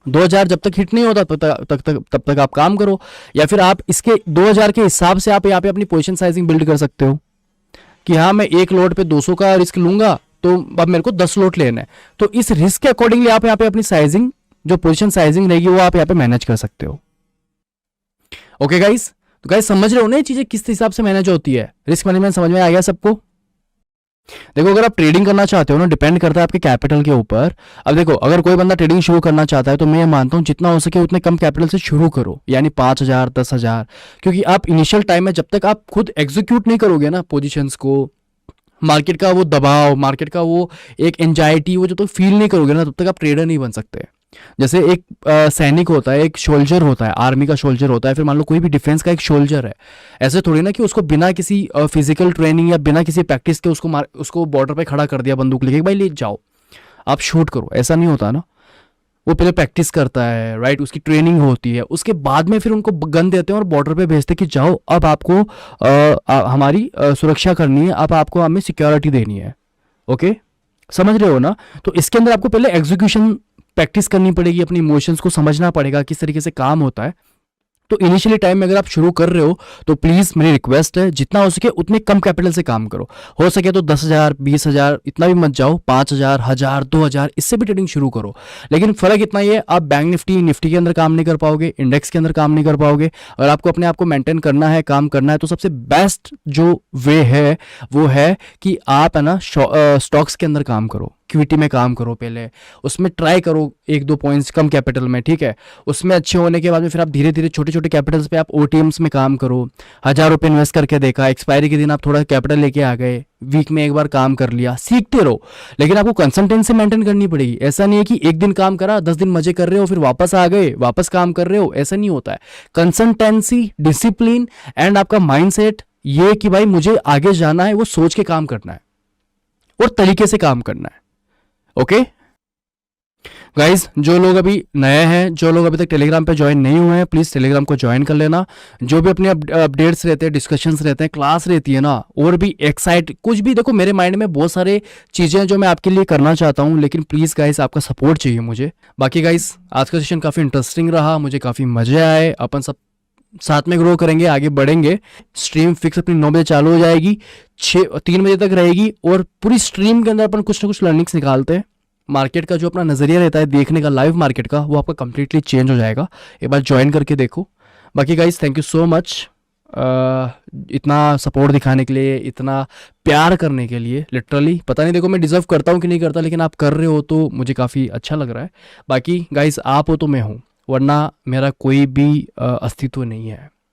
2000 जब तक हिट नहीं होता तब तक आप काम करो। या फिर आप इसके 2000 के हिसाब से आप यहाँ पे अपनी पोजीशन साइजिंग बिल्ड कर सकते हो कि हाँ मैं एक लॉट पे 200 का रिस्क लूंगा, तो अब मेरे को 10 लॉट लेना है, तो इस रिस्क के अकॉर्डिंगली आप यहाँ पे अपनी साइजिंग, जो पोजीशन साइजिंग रहेगी, वो आप यहाँ पे मैनेज कर सकते हो। ओके गाइस, तो गाइस समझ रहे हो ना ये चीजें किस हिसाब से मैनेज होती है? रिस्क मैनेजमेंट समझ में आ गया सबको? देखो अगर आप ट्रेडिंग करना चाहते हो ना, डिपेंड करता है आपके कैपिटल के ऊपर। अब देखो अगर कोई बंदा ट्रेडिंग शुरू करना चाहता है, तो मैं मानता हूं जितना हो सके उतने कम कैपिटल से शुरू करो, यानी 5000 10,000, क्योंकि आप इनिशियल टाइम में जब तक आप खुद एग्जीक्यूट नहीं करोगे ना पोजीशंस को, मार्केट का वो दबाव, मार्केट का वो एक एंजाइटी, वो जब तक फील नहीं करोगे ना, तब तक आप ट्रेडर नहीं बन सकते। जैसे एक सैनिक होता है, एक सोल्जर होता है, आर्मी का सोल्जर होता है, फिर मान लो कोई भी डिफेंस का एक सोल्जर है, ऐसे थोड़ी ना कि उसको बिना किसी फिजिकल ट्रेनिंग या बिना किसी प्रैक्टिस के उसको बॉर्डर पे खड़ा कर दिया बंदूक लेके, भाई ले जाओ आप शूट करो, ऐसा नहीं होता ना। वो पहले प्रैक्टिस करता है, राइट, उसकी ट्रेनिंग होती है, उसके बाद में फिर उनको गन देते हैं और बॉर्डर पे भेजते हैं कि जाओ अब आपको हमारी सुरक्षा करनी है, अब आपको हमें सिक्योरिटी देनी है। ओके, समझ रहे हो ना? तो इसके अंदर आपको पहले एग्जीक्यूशन प्रैक्टिस करनी पड़ेगी, अपनी इमोशंस को समझना पड़ेगा किस तरीके से काम होता है। तो इनिशियली टाइम में अगर आप शुरू कर रहे हो, तो प्लीज मेरी रिक्वेस्ट है जितना हो सके उतने कम कैपिटल से काम करो। हो सके तो 10,000 20,000 इतना भी मत जाओ, 5,000 1000 2000 इससे भी ट्रेडिंग शुरू करो। लेकिन फर्क इतना ही है, आप बैंक निफ्टी के अंदर काम नहीं कर पाओगे, इंडेक्स के अंदर काम नहीं कर पाओगे। अगर आपको अपने आप को मेंटेन करना है, काम करना है, तो सबसे बेस्ट जो वे है वो है कि आप, है ना, स्टॉक्स के अंदर काम करो, इक्विटी में काम करो, पहले उसमें ट्राई करो 1-2 पॉइंट्स कम कैपिटल में, ठीक है। उसमें अच्छे होने के बाद में फिर आप धीरे धीरे छोटे छोटे कैपिटल्स पे आप ओटीएम्स में काम करो। 1000 रुपये इन्वेस्ट करके देखा, एक्सपायरी के दिन आप थोड़ा कैपिटल लेके आ गए, वीक में एक बार काम कर लिया, सीखते रहो, लेकिन आपको कंसिस्टेंसी मेंटेन करनी पड़ेगी। ऐसा नहीं है कि एक दिन काम करा, 10 दिन मजे कर रहे हो, फिर वापस आ गए, वापस काम कर रहे हो, ऐसा नहीं होता है। कंसिस्टेंसी, डिसिप्लिन एंड आपका माइंडसेट, ये कि भाई मुझे आगे जाना है, वो सोच के काम करना है और तरीके से काम करना है। ओके गाइज, जो लोग अभी नए हैं, जो लोग अभी तक टेलीग्राम पे ज्वाइन नहीं हुए हैं, प्लीज़ टेलीग्राम को ज्वाइन कर लेना। जो भी अपने अपडेट्स रहते हैं, डिस्कशंस रहते हैं, क्लास रहती है ना, और भी एक्साइट कुछ भी, देखो मेरे माइंड में बहुत सारे चीज़ें हैं जो मैं आपके लिए करना चाहता हूँ, लेकिन प्लीज़ गाइज आपका सपोर्ट चाहिए मुझे। बाकी गाइज आज का सेशन काफ़ी इंटरेस्टिंग रहा, मुझे काफ़ी मजे आए, अपन सब साथ में ग्रो करेंगे, आगे बढ़ेंगे। स्ट्रीम फिक्स अपनी 9 बजे चालू हो जाएगी, 3 बजे तक रहेगी, और पूरी स्ट्रीम के अंदर अपन कुछ ना कुछ लर्निंग्स निकालते हैं। मार्केट का जो अपना नज़रिया रहता है देखने का, लाइव मार्केट का, वो आपका कंप्लीटली चेंज हो जाएगा। एक बार ज्वाइन करके देखो। बाकी guys thank you so much इतना सपोर्ट दिखाने के लिए, इतना प्यार करने के लिए। लिटरली पता नहीं, देखो मैं डिजर्व करता हूँ कि नहीं करता, लेकिन आप कर रहे हो तो मुझे काफ़ी अच्छा लग रहा है। बाकी गाइज आप हो तो मैं हूँ, वरना मेरा कोई भी अस्तित्व नहीं है।